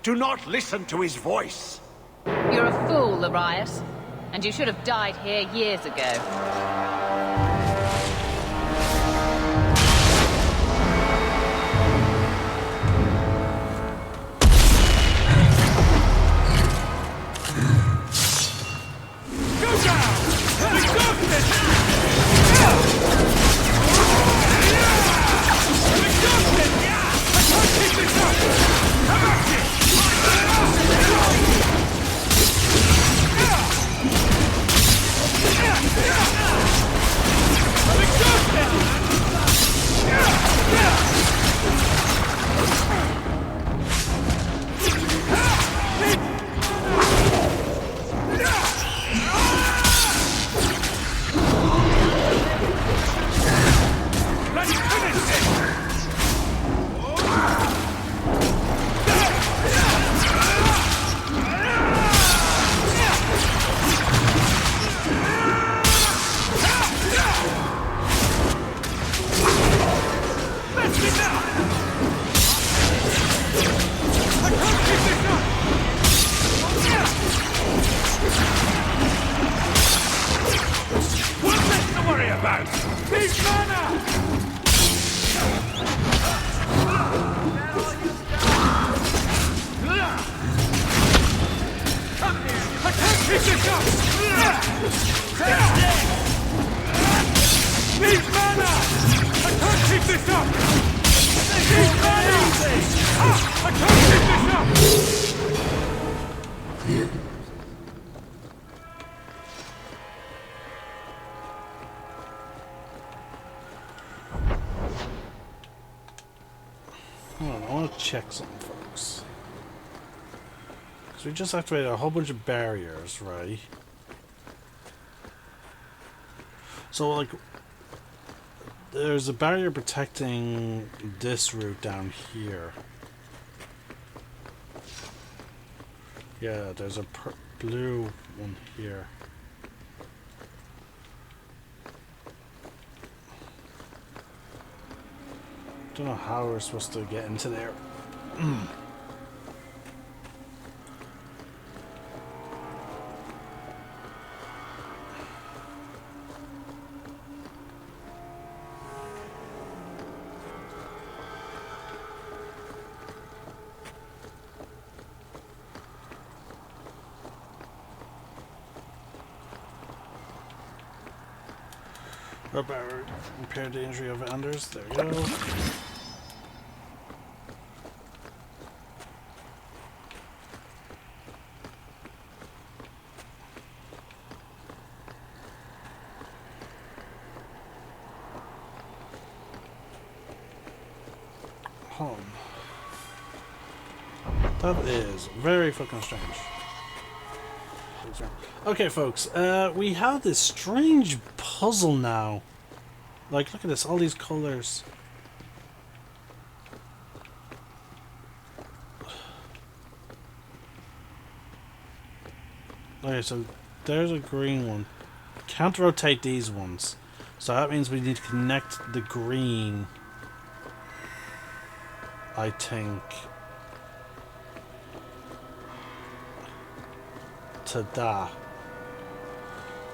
[SPEAKER 14] Do not listen to his voice.
[SPEAKER 2] You're a fool, Larius. And you should have died here years ago. I want to check something, folks. Because we just activated a whole bunch of barriers, right? So, like, there's a barrier protecting this route down here. Yeah, there's a blue one here.
[SPEAKER 1] Don't know how we're supposed to get into there. Repair the injury of Anders. There we go. Home. That is very fucking strange. Okay, folks, we have this strange puzzle now. Like, look at this, all these colors. Okay, so there's a green one. Can't rotate these ones. So that means we need to connect the green, I think, to that.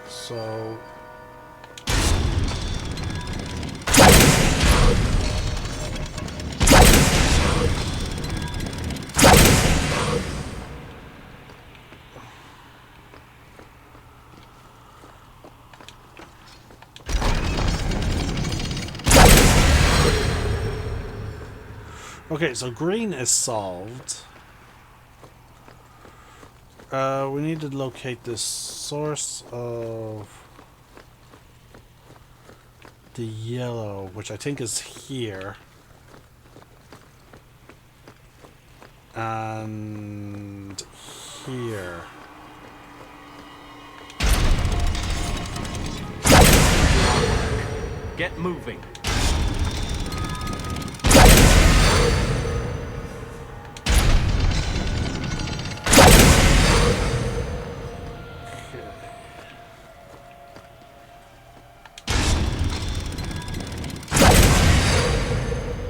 [SPEAKER 1] So okay, so green is solved. We need to locate the source of the yellow, which I think is here. And here.
[SPEAKER 5] Get moving.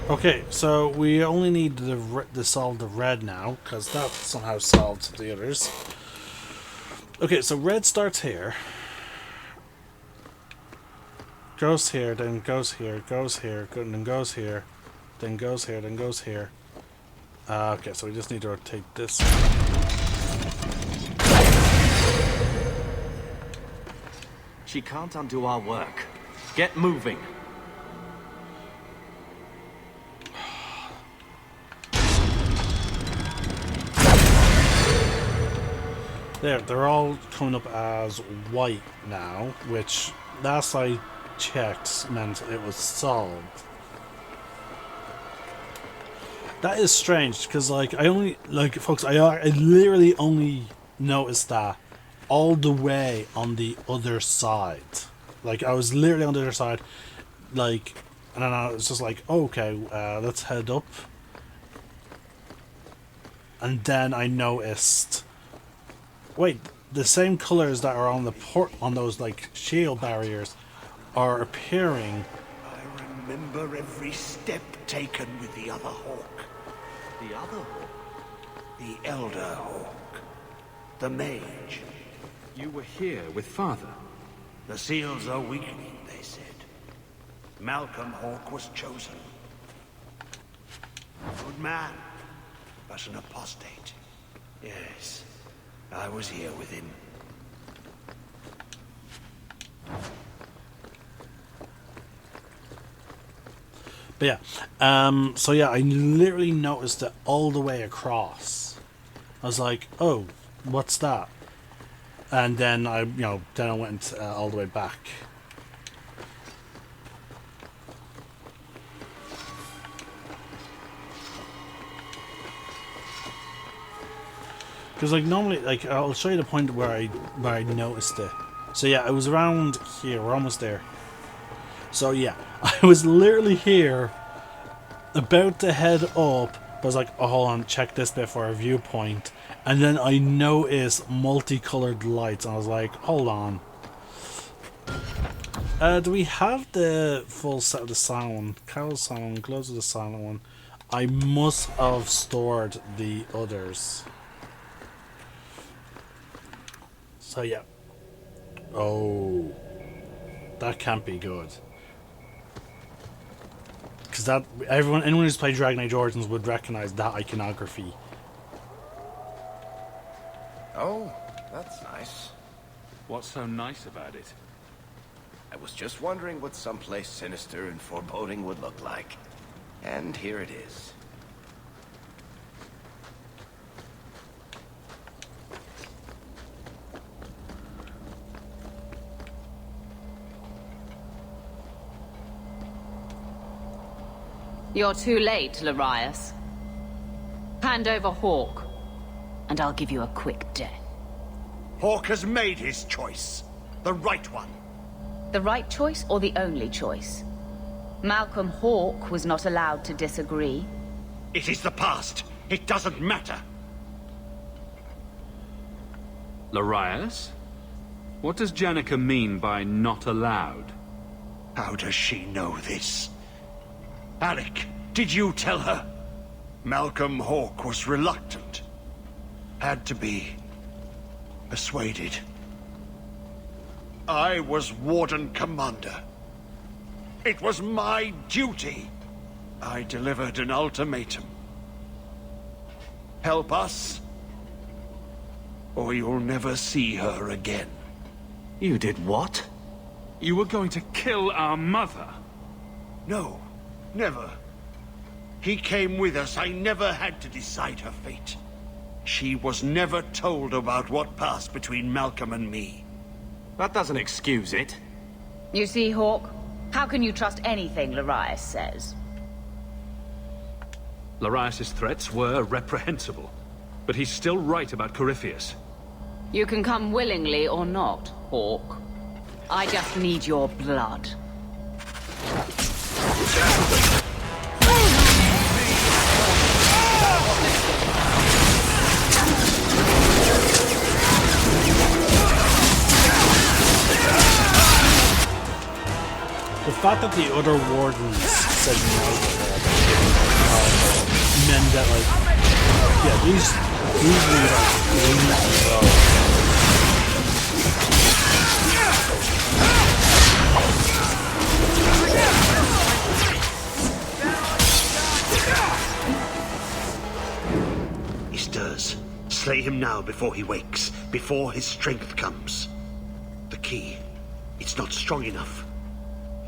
[SPEAKER 1] Okay, so we only need to solve the red now, because that somehow solved the others. Okay, so red starts here. Goes here, then goes here, goes here, then goes here, then goes here, then goes here. Okay, so we just need to rotate this.
[SPEAKER 5] She can't undo our work. Get moving.
[SPEAKER 1] There, they're all coming up as white now, which last I checked meant it was solved. That is strange, because like I only, like folks, I literally only noticed that all the way on the other side. Like I was literally on the other side, like, and then I was just like, oh, okay, let's head up. And then I noticed, wait, the same colors that are on the on those like shield barriers are appearing.
[SPEAKER 14] I remember every step taken with the other hawk.
[SPEAKER 5] The other hawk?
[SPEAKER 14] The Elder Hawk. The mage.
[SPEAKER 6] You were here with Father?
[SPEAKER 14] The seals are weakening, they said. Malcolm Hawk was chosen. Good man, but an apostate. Yes, I was here with him.
[SPEAKER 1] But yeah, so yeah, I literally noticed it all the way across. I was like, oh, what's that? And then I went all the way back. Because like normally, like I'll show you the point where I noticed it. So yeah, it was around here. We're almost there. So yeah, I was literally here, about to head up. But I was like, oh, hold on, check this bit for a viewpoint. And then I noticed multicolored lights, and I was like, hold on. Do we have the full set of the silent one? Carol's silent one, Glows of the silent one. I must have stored the others. So yeah. Oh, that can't be good. Because that anyone who's played Dragon Age Origins would recognize that iconography.
[SPEAKER 4] Oh, that's nice.
[SPEAKER 6] What's so nice about it?
[SPEAKER 4] I was just wondering what someplace sinister and foreboding would look like. And here it is.
[SPEAKER 2] You're too late, Larius. Hand over Hawk, and I'll give you a quick death.
[SPEAKER 14] Hawk has made his choice. The right one.
[SPEAKER 2] The right choice or the only choice? Malcolm Hawk was not allowed to disagree.
[SPEAKER 14] It is the past. It doesn't matter.
[SPEAKER 6] Larius? What does Janica mean by not allowed?
[SPEAKER 14] How does she know this? Alec, did you tell her? Malcolm Hawk was reluctant. Had to be persuaded. I was Warden Commander. It was my duty. I delivered an ultimatum. Help us, or you'll never see her again.
[SPEAKER 5] You did what?
[SPEAKER 6] You were going to kill our mother?
[SPEAKER 14] No, never. He came with us. I never had to decide her fate. She was never told about what passed between Malcolm and me.
[SPEAKER 5] That doesn't excuse it.
[SPEAKER 2] You see, Hawk? How can you trust anything Larius says?
[SPEAKER 6] Larius' threats were reprehensible, but he's still right about Corypheus.
[SPEAKER 2] You can come willingly or not, Hawk. I just need your blood.
[SPEAKER 1] The fact that the other wardens said no meant that, like, yeah, these were like
[SPEAKER 14] He stirs. Slay him now before he wakes, before his strength comes. The key. It's not strong enough.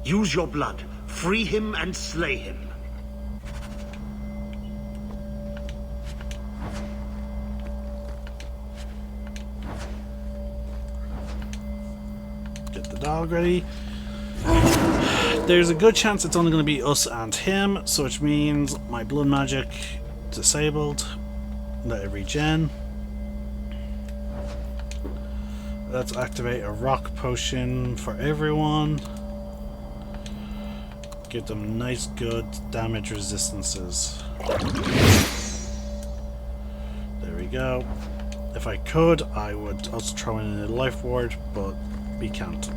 [SPEAKER 14] Use your blood. Free him and slay him.
[SPEAKER 1] Get the dog ready. There's a good chance it's only going to be us and him, so which means my blood magic disabled. Let it regen. Let's activate a rock potion for everyone. Give them nice good damage resistances. There we go. If I could, I would also throw in a life ward, but we can't.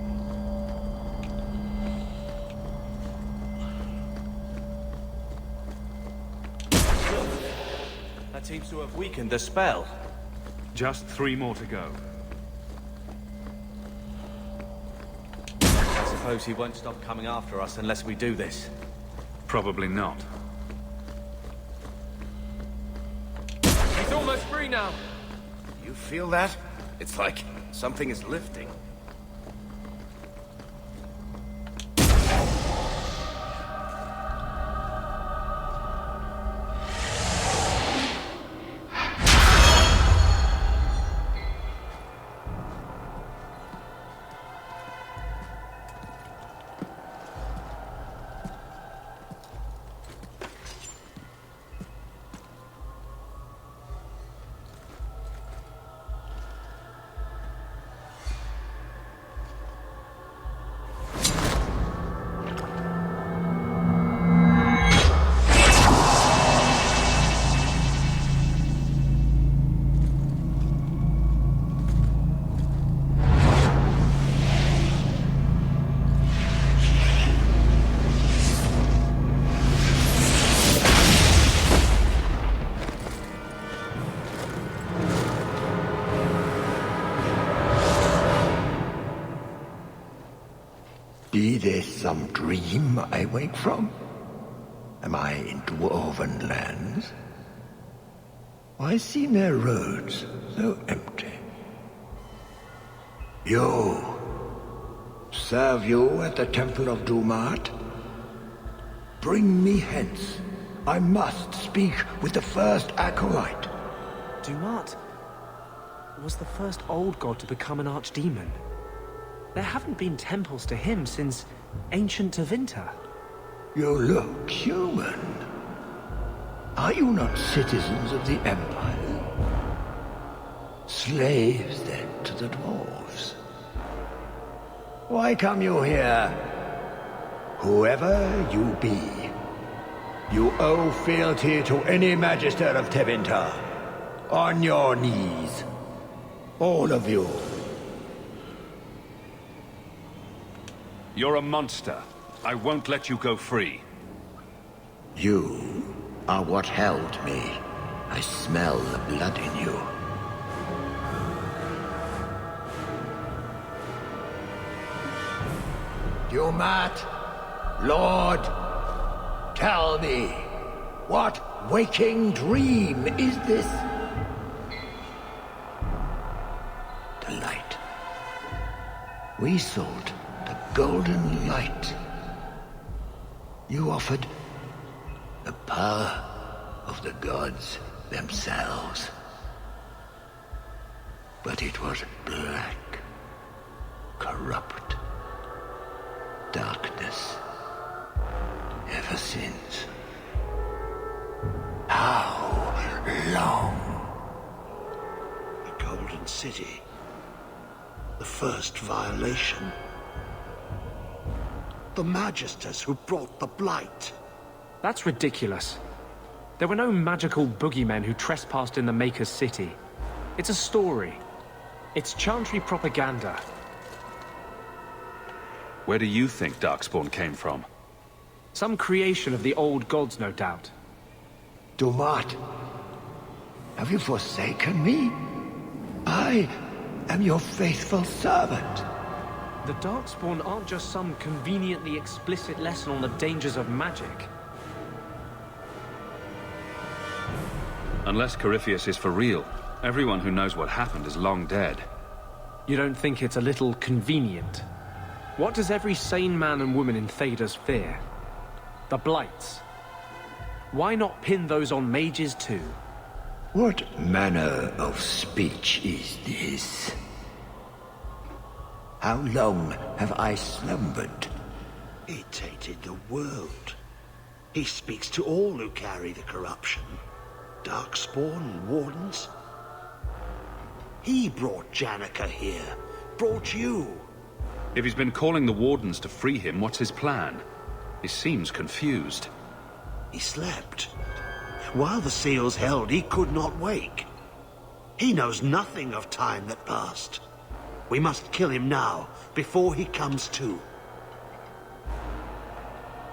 [SPEAKER 5] That seems to have weakened the spell.
[SPEAKER 6] Just 3 more to go.
[SPEAKER 5] I suppose he won't stop coming after us unless we do this.
[SPEAKER 6] Probably not.
[SPEAKER 8] He's almost free now.
[SPEAKER 4] You feel that? It's like something is lifting.
[SPEAKER 14] some dream I wake from? Am I in dwarven lands? Why seem their roads so empty? You! Serve you at the Temple of Dumat? Bring me hence. I must speak with the first acolyte.
[SPEAKER 10] Dumat was the first old god to become an archdemon. There haven't been temples to him since ancient Tevinter.
[SPEAKER 14] You look human. Are you not citizens of the Empire? Slaves, then, to the dwarves? Why come you here? Whoever you be, you owe fealty to any Magister of Tevinter. On your knees. All of you.
[SPEAKER 6] You're a monster. I won't let you go free.
[SPEAKER 14] You are what held me. I smell the blood in you. Dumat, Lord, tell me, what waking dream is this? The light. We sought the golden light. You offered the power of the gods themselves. But it was black, corrupt, darkness, ever since. How long?
[SPEAKER 9] The Golden City. The first violation. The Magisters who brought the Blight.
[SPEAKER 10] That's ridiculous. There were no magical boogeymen who trespassed in the Maker's City. It's a story. It's Chantry propaganda.
[SPEAKER 6] Where do you think Darkspawn came from?
[SPEAKER 10] Some creation of the old gods, no doubt.
[SPEAKER 14] Dumat, have you forsaken me? I am your faithful servant.
[SPEAKER 10] The Darkspawn aren't just some conveniently explicit lesson on the dangers of magic.
[SPEAKER 6] Unless Corypheus is for real, everyone who knows what happened is long dead.
[SPEAKER 10] You don't think it's a little convenient? What does every sane man and woman in Thedas fear? The Blights. Why not pin those on mages too?
[SPEAKER 14] What manner of speech is this? How long have I slumbered?
[SPEAKER 9] He tainted the world. He speaks to all who carry the corruption. Darkspawn and Wardens. He brought Janica here. Brought you.
[SPEAKER 6] If he's been calling the Wardens to free him, what's his plan? He seems confused.
[SPEAKER 9] He slept. While the seals held, he could not wake. He knows nothing of time that passed. We must kill him now, before he comes to.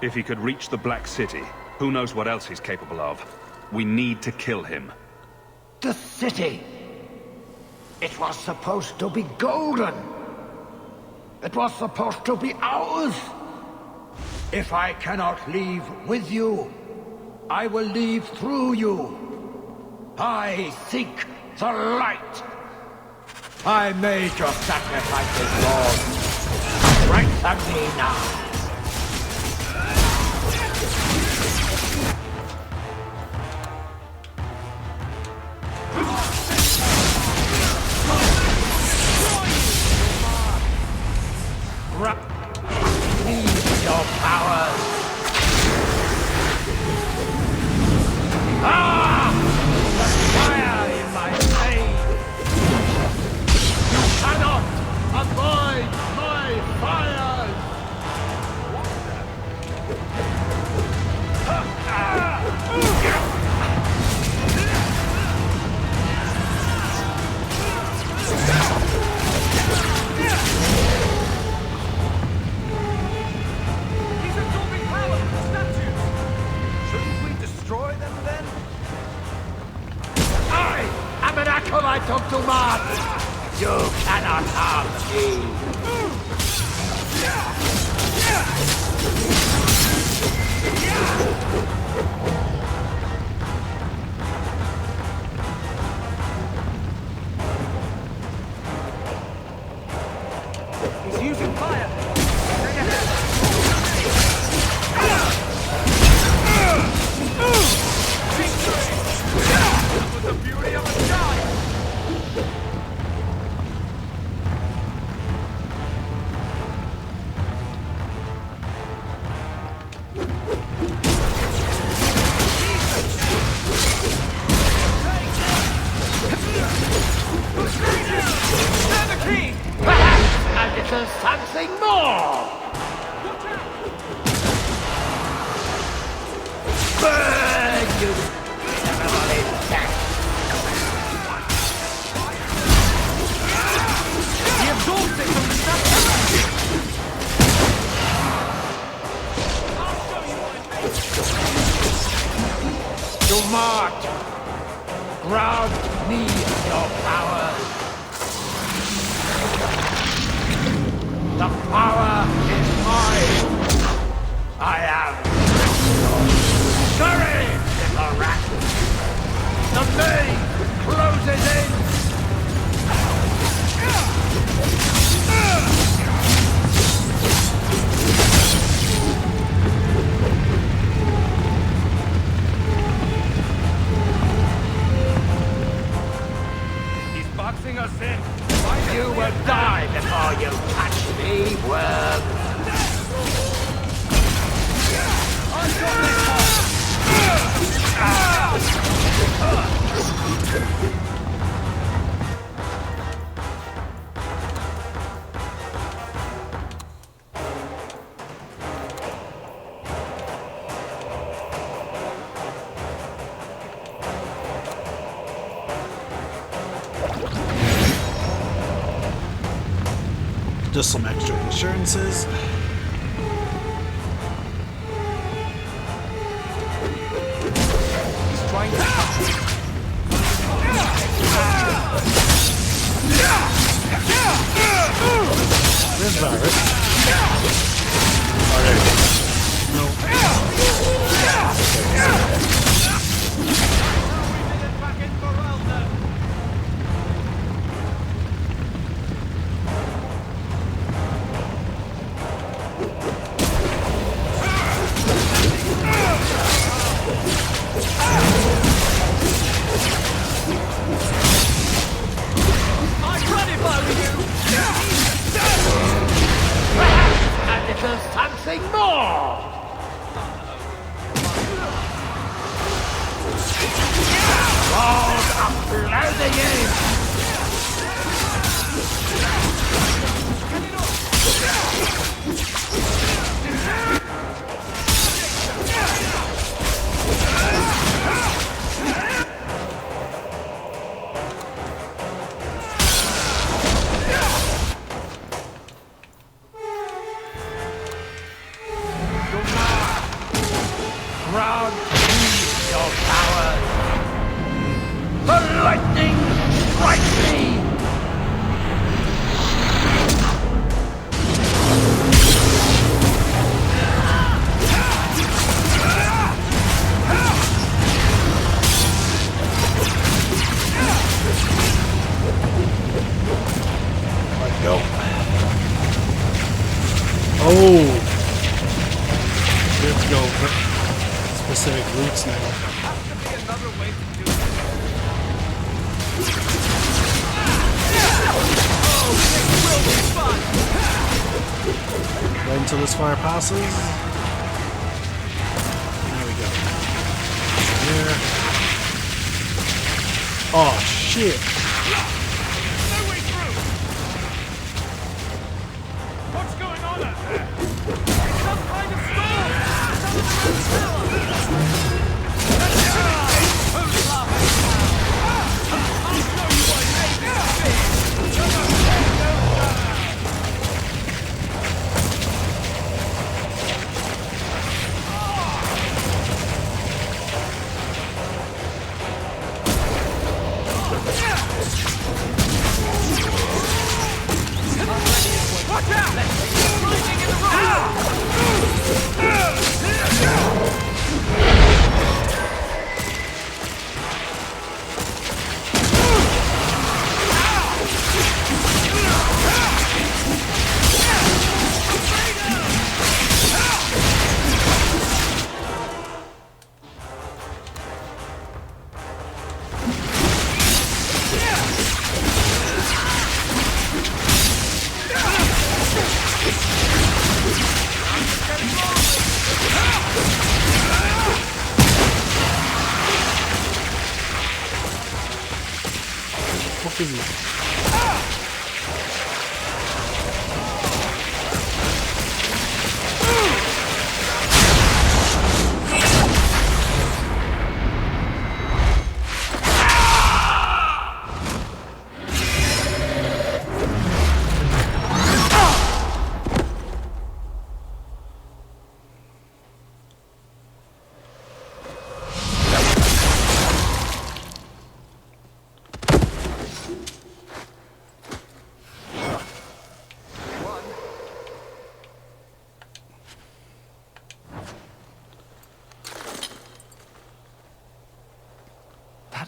[SPEAKER 6] If he could reach the Black City, who knows what else he's capable of? We need to kill him.
[SPEAKER 14] The city! It was supposed to be golden! It was supposed to be ours! If I cannot leave with you, I will leave through you. I seek the light! I made your sacrifices, Lord. Ransom me now! Need your powers! Ah! The fire in my veins! You cannot avoid my fires! I took to Mars! You cannot harm me!
[SPEAKER 11] something more! Burn, you miserable insect! He absorbs it from the stuff. To march! Grant me your power! The power is mine! I am courage, little rat! The maze closes in! He's boxing us in! You will die before you touch me, worm!
[SPEAKER 1] Just some extra insurances.
[SPEAKER 11] He's trying to...
[SPEAKER 1] Where's Barrett? Oh, there
[SPEAKER 11] something more! Lord of blooding in! Grant me your power! The lightning strikes me!
[SPEAKER 1] Let's go. Oh! Let's go. Specific routes now. Wait until this fire passes. There we go. Here. Oh shit!
[SPEAKER 8] No way through! What's going on out there? It's some kind of storm! Watch out! Lightning in the
[SPEAKER 1] What is he?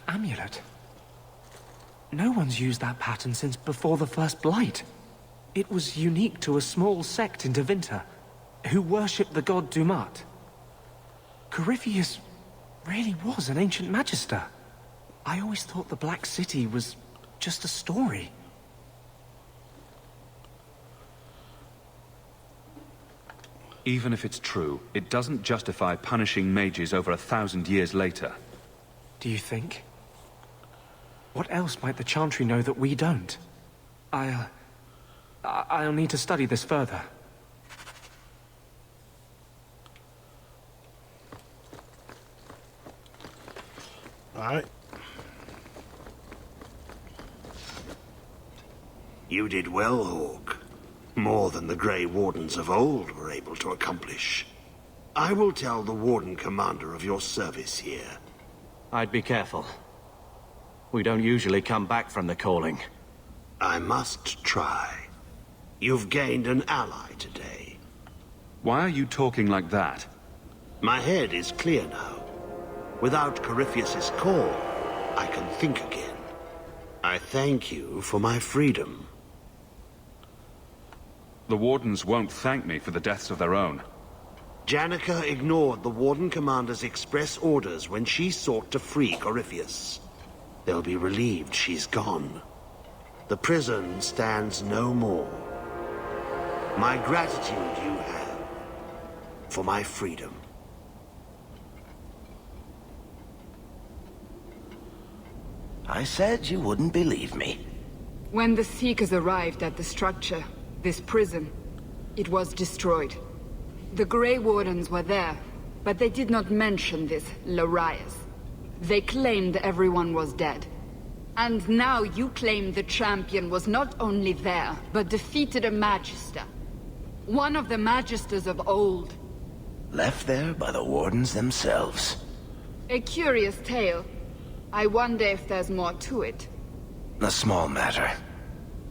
[SPEAKER 10] amulet. No one's used that pattern since before the First Blight. It was unique to a small sect in Tevinter, who worshipped the god Dumat. Corypheus really was an ancient magister. I always thought the Black City was just a story.
[SPEAKER 6] Even if it's true, it doesn't justify punishing mages over 1,000 years later.
[SPEAKER 10] Do you think? What else might the Chantry know that we don't? I'll need to study this further.
[SPEAKER 1] Alright.
[SPEAKER 14] You did well, Hawk. More than the Grey Wardens of old were able to accomplish. I will tell the Warden Commander of your service here.
[SPEAKER 5] I'd be careful. We don't usually come back from the calling.
[SPEAKER 14] I must try. You've gained an ally today.
[SPEAKER 6] Why are you talking like that?
[SPEAKER 14] My head is clear now. Without Corypheus's call, I can think again. I thank you for my freedom.
[SPEAKER 6] The Wardens won't thank me for the deaths of their own.
[SPEAKER 14] Janica ignored the Warden Commander's express orders when she sought to free Corypheus. They'll be relieved she's gone. The prison stands no more. My gratitude you have for my freedom.
[SPEAKER 4] I said you wouldn't believe me.
[SPEAKER 3] When the Seekers arrived at the structure, this prison, it was destroyed. The Grey Wardens were there, but they did not mention this Larius. They claimed everyone was dead. And now you claim the champion was not only there, but defeated a Magister. One of the Magisters of old.
[SPEAKER 4] Left there by the Wardens themselves.
[SPEAKER 3] A curious tale. I wonder if there's more to it.
[SPEAKER 4] A small matter.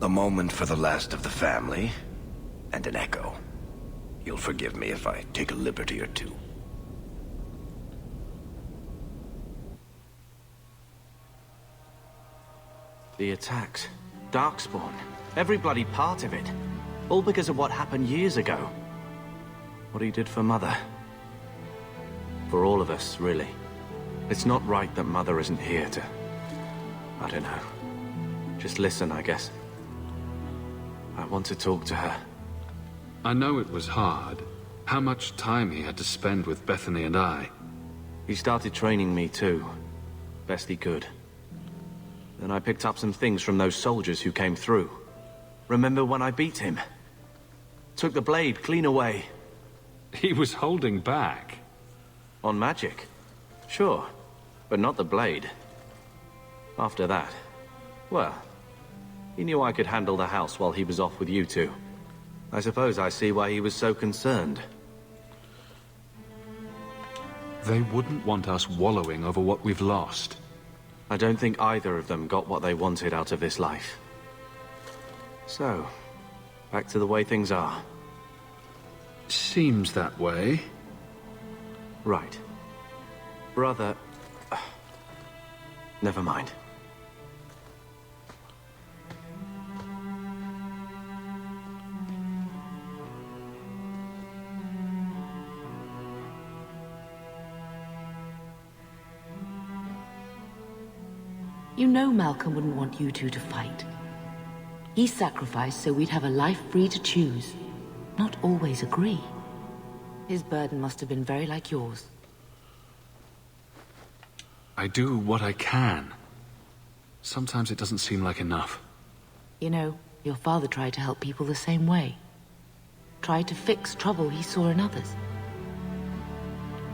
[SPEAKER 4] A moment for the last of the family, and an echo. You'll forgive me if I take a liberty or two.
[SPEAKER 5] The attacks, Darkspawn, every bloody part of it. All because of what happened years ago. What he did for Mother. For all of us, really. It's not right that Mother isn't here to... I don't know. Just listen, I guess. I want to talk to her.
[SPEAKER 6] I know it was hard. How much time he had to spend with Bethany and I.
[SPEAKER 5] He started training me too. Best he could. Then I picked up some things from those soldiers who came through. Remember when I beat him? Took the blade clean away.
[SPEAKER 6] He was holding back.
[SPEAKER 5] On magic? Sure. But not the blade. After that, well, he knew I could handle the house while he was off with you two. I suppose I see why he was so concerned.
[SPEAKER 6] They wouldn't want us wallowing over what we've lost.
[SPEAKER 5] I don't think either of them got what they wanted out of this life. So, back to the way things are.
[SPEAKER 6] Seems that way.
[SPEAKER 5] Right. Brother... Never mind.
[SPEAKER 2] You know Malcolm wouldn't want you two to fight. He sacrificed so we'd have a life free to choose, not always agree. His burden must have been very like yours.
[SPEAKER 6] I do what I can. Sometimes it doesn't seem like enough.
[SPEAKER 2] You know, your father tried to help people the same way. Tried to fix trouble he saw in others.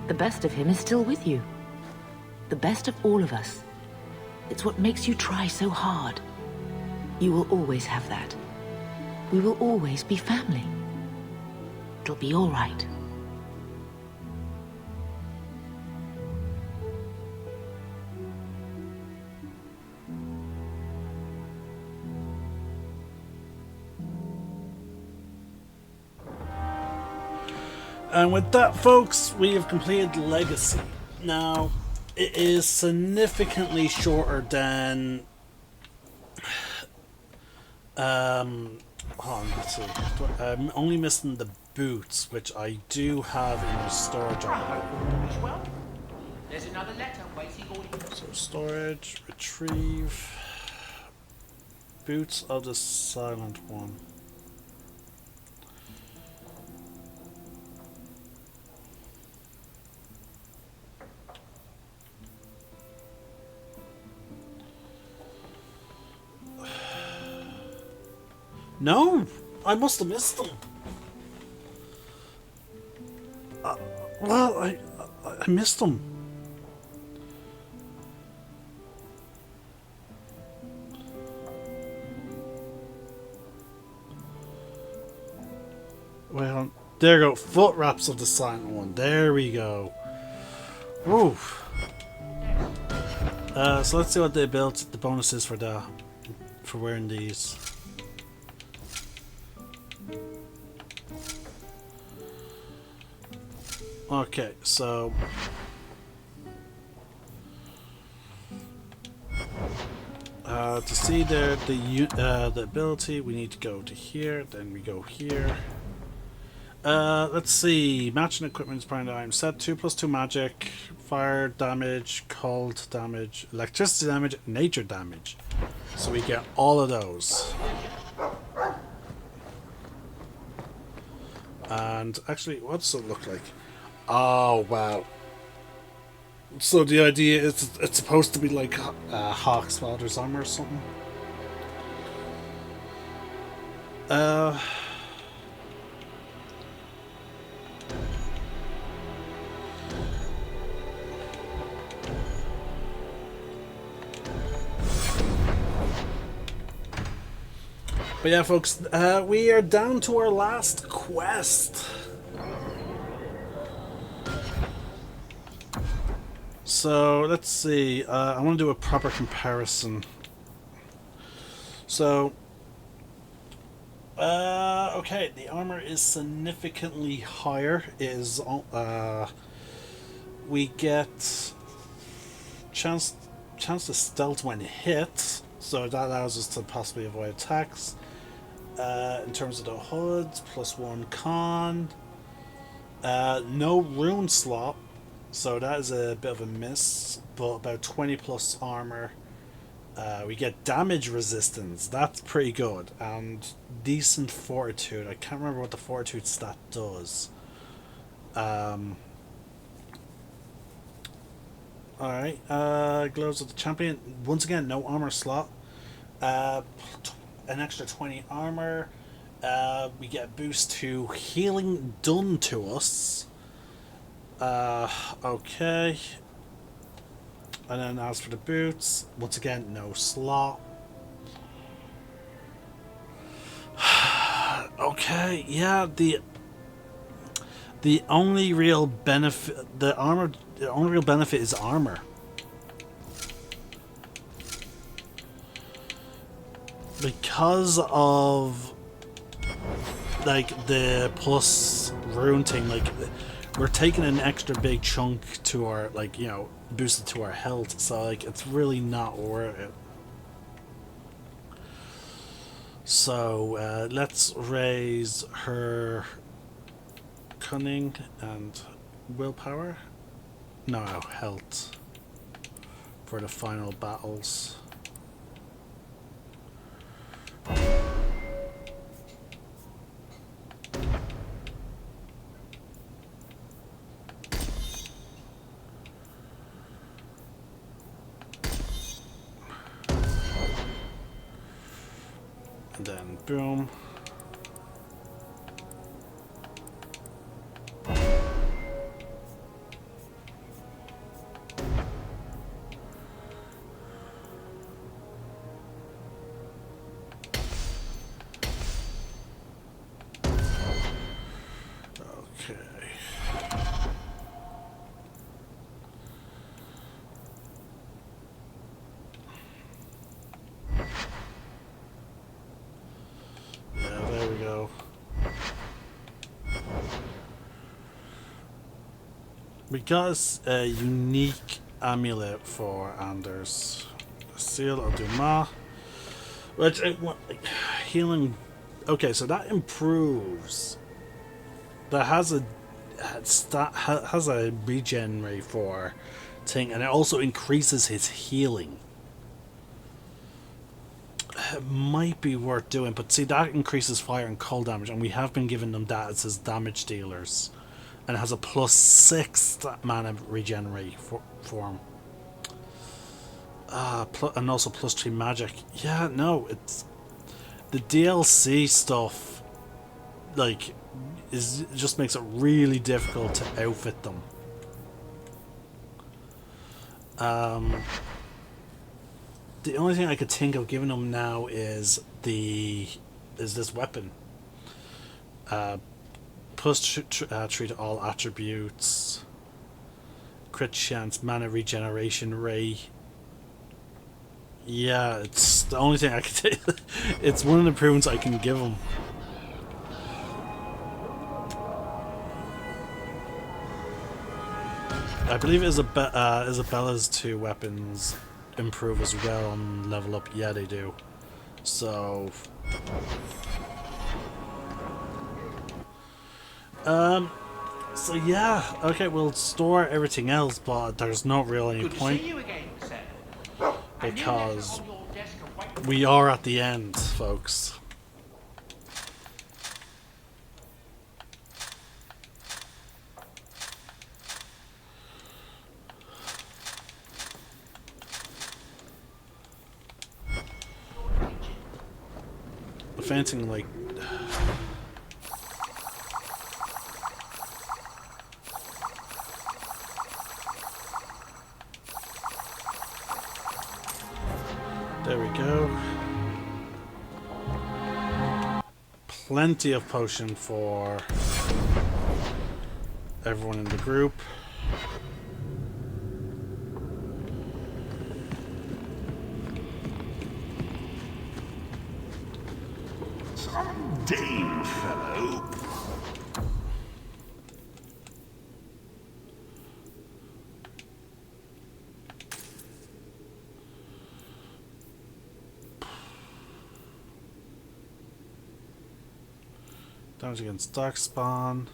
[SPEAKER 2] The best of him is still with you. The best of all of us. It's what makes you try so hard. You will always have that. We will always be family. It'll be all right.
[SPEAKER 1] And with that, folks, we have completed Legacy. Now, it is significantly shorter than hold on, let's see. I'm only missing the boots, which I do have in the storage.
[SPEAKER 11] Well, there's another letter waiting on you.
[SPEAKER 1] So storage, retrieve, boots of the silent one. No, I must have missed them. Well, I missed them. Well, there you go. Foot wraps of the silent one. There we go. Woo. So let's see what they built. The bonuses for that, for wearing these. Okay, so to see the ability, we need to go to here. Then we go here. Let's see. Matching equipment is primary item set. 2+2 magic, fire damage, cold damage, electricity damage, nature damage. So we get all of those. And actually, what does it look like? Oh wow! So the idea is it's supposed to be like Hawk's Father's armor or something. But yeah, folks, we are down to our last quest. So let's see. I want to do a proper comparison. So, okay, the armor is significantly higher. We get chance to stealth when hit, so that allows us to possibly avoid attacks. In terms of the hoods, +1 con. No rune slot, so that is a bit of a miss, but about 20 plus armor. We get damage resistance, that's pretty good, and decent fortitude. I can't remember what the fortitude stat does. Alright, Gloves of the Champion. Once again, no armor slot. An extra 20 armor. We get a boost to healing done to us. Okay. And then as for the boots, once again, no slot. Okay, yeah, the only real benefit, the only real benefit is armor. Because of like the plus rune thing, like we're taking an extra big chunk to our, like, you know, boosted to our health, so like it's really not worth it. So let's raise her cunning and willpower. No, health for the final battles. And then boom. Okay. Yeah, there we go. We got a unique amulet for Anders. Seal of Dumas. Which, healing... Okay, so that improves. That has a regen rate for thing, and it also increases his healing. It might be worth doing, but see, that increases fire and cold damage, and we have been giving them that as his damage dealers, and it has a +6 mana regen rate for him. And also +3 magic. Yeah, no, it's the DLC stuff. Like, it just makes it really difficult to outfit them. The only thing I could think of giving them now is this weapon. Treat all attributes. Crit chance, mana regeneration ray. Yeah, it's the only thing I can take. It's one of the improvements I can give them. I believe Isabella's 2 weapons improve as well on level up. Yeah, they do. So so yeah, okay, we'll store everything else, but there's not really any point because we are at the end, folks. If anything, like, there we go. Plenty of potion for everyone in the group.
[SPEAKER 7] Some Dane fellow.
[SPEAKER 1] Damage against Darkspawn.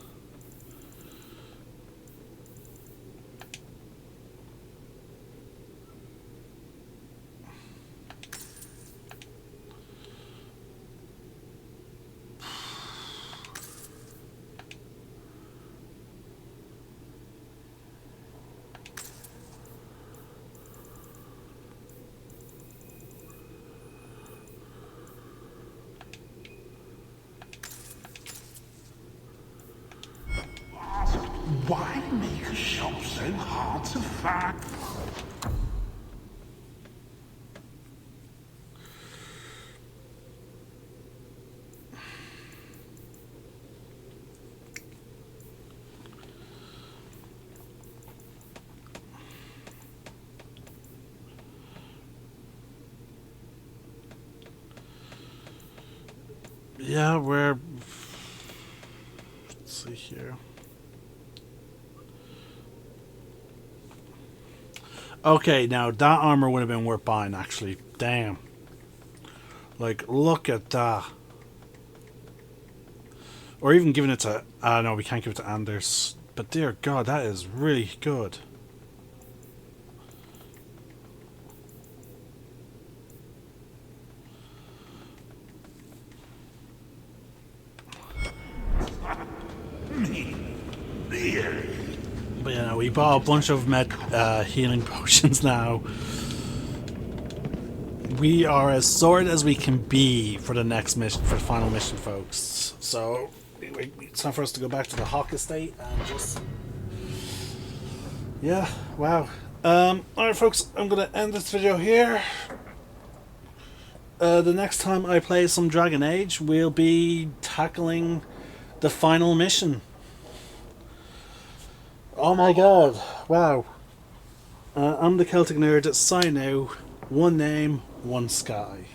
[SPEAKER 7] Why make a shop so hard to find?
[SPEAKER 1] Yeah, let's see here. Okay, now that armor would have been worth buying, actually. Damn. Like, look at that. Or even giving it to... no, we can't give it to Anders. But dear God, that is really good. But yeah, we bought a bunch of healing potions now. We are as sorted as we can be for the next mission, for the final mission, folks. So it's time for us to go back to the Hawk Estate and just... Yeah, wow. Alright folks, I'm going to end this video here. The next time I play some Dragon Age, we'll be tackling the final mission. Oh my god, wow. I'm the Celtic Nerd, sign out. One name, one sky.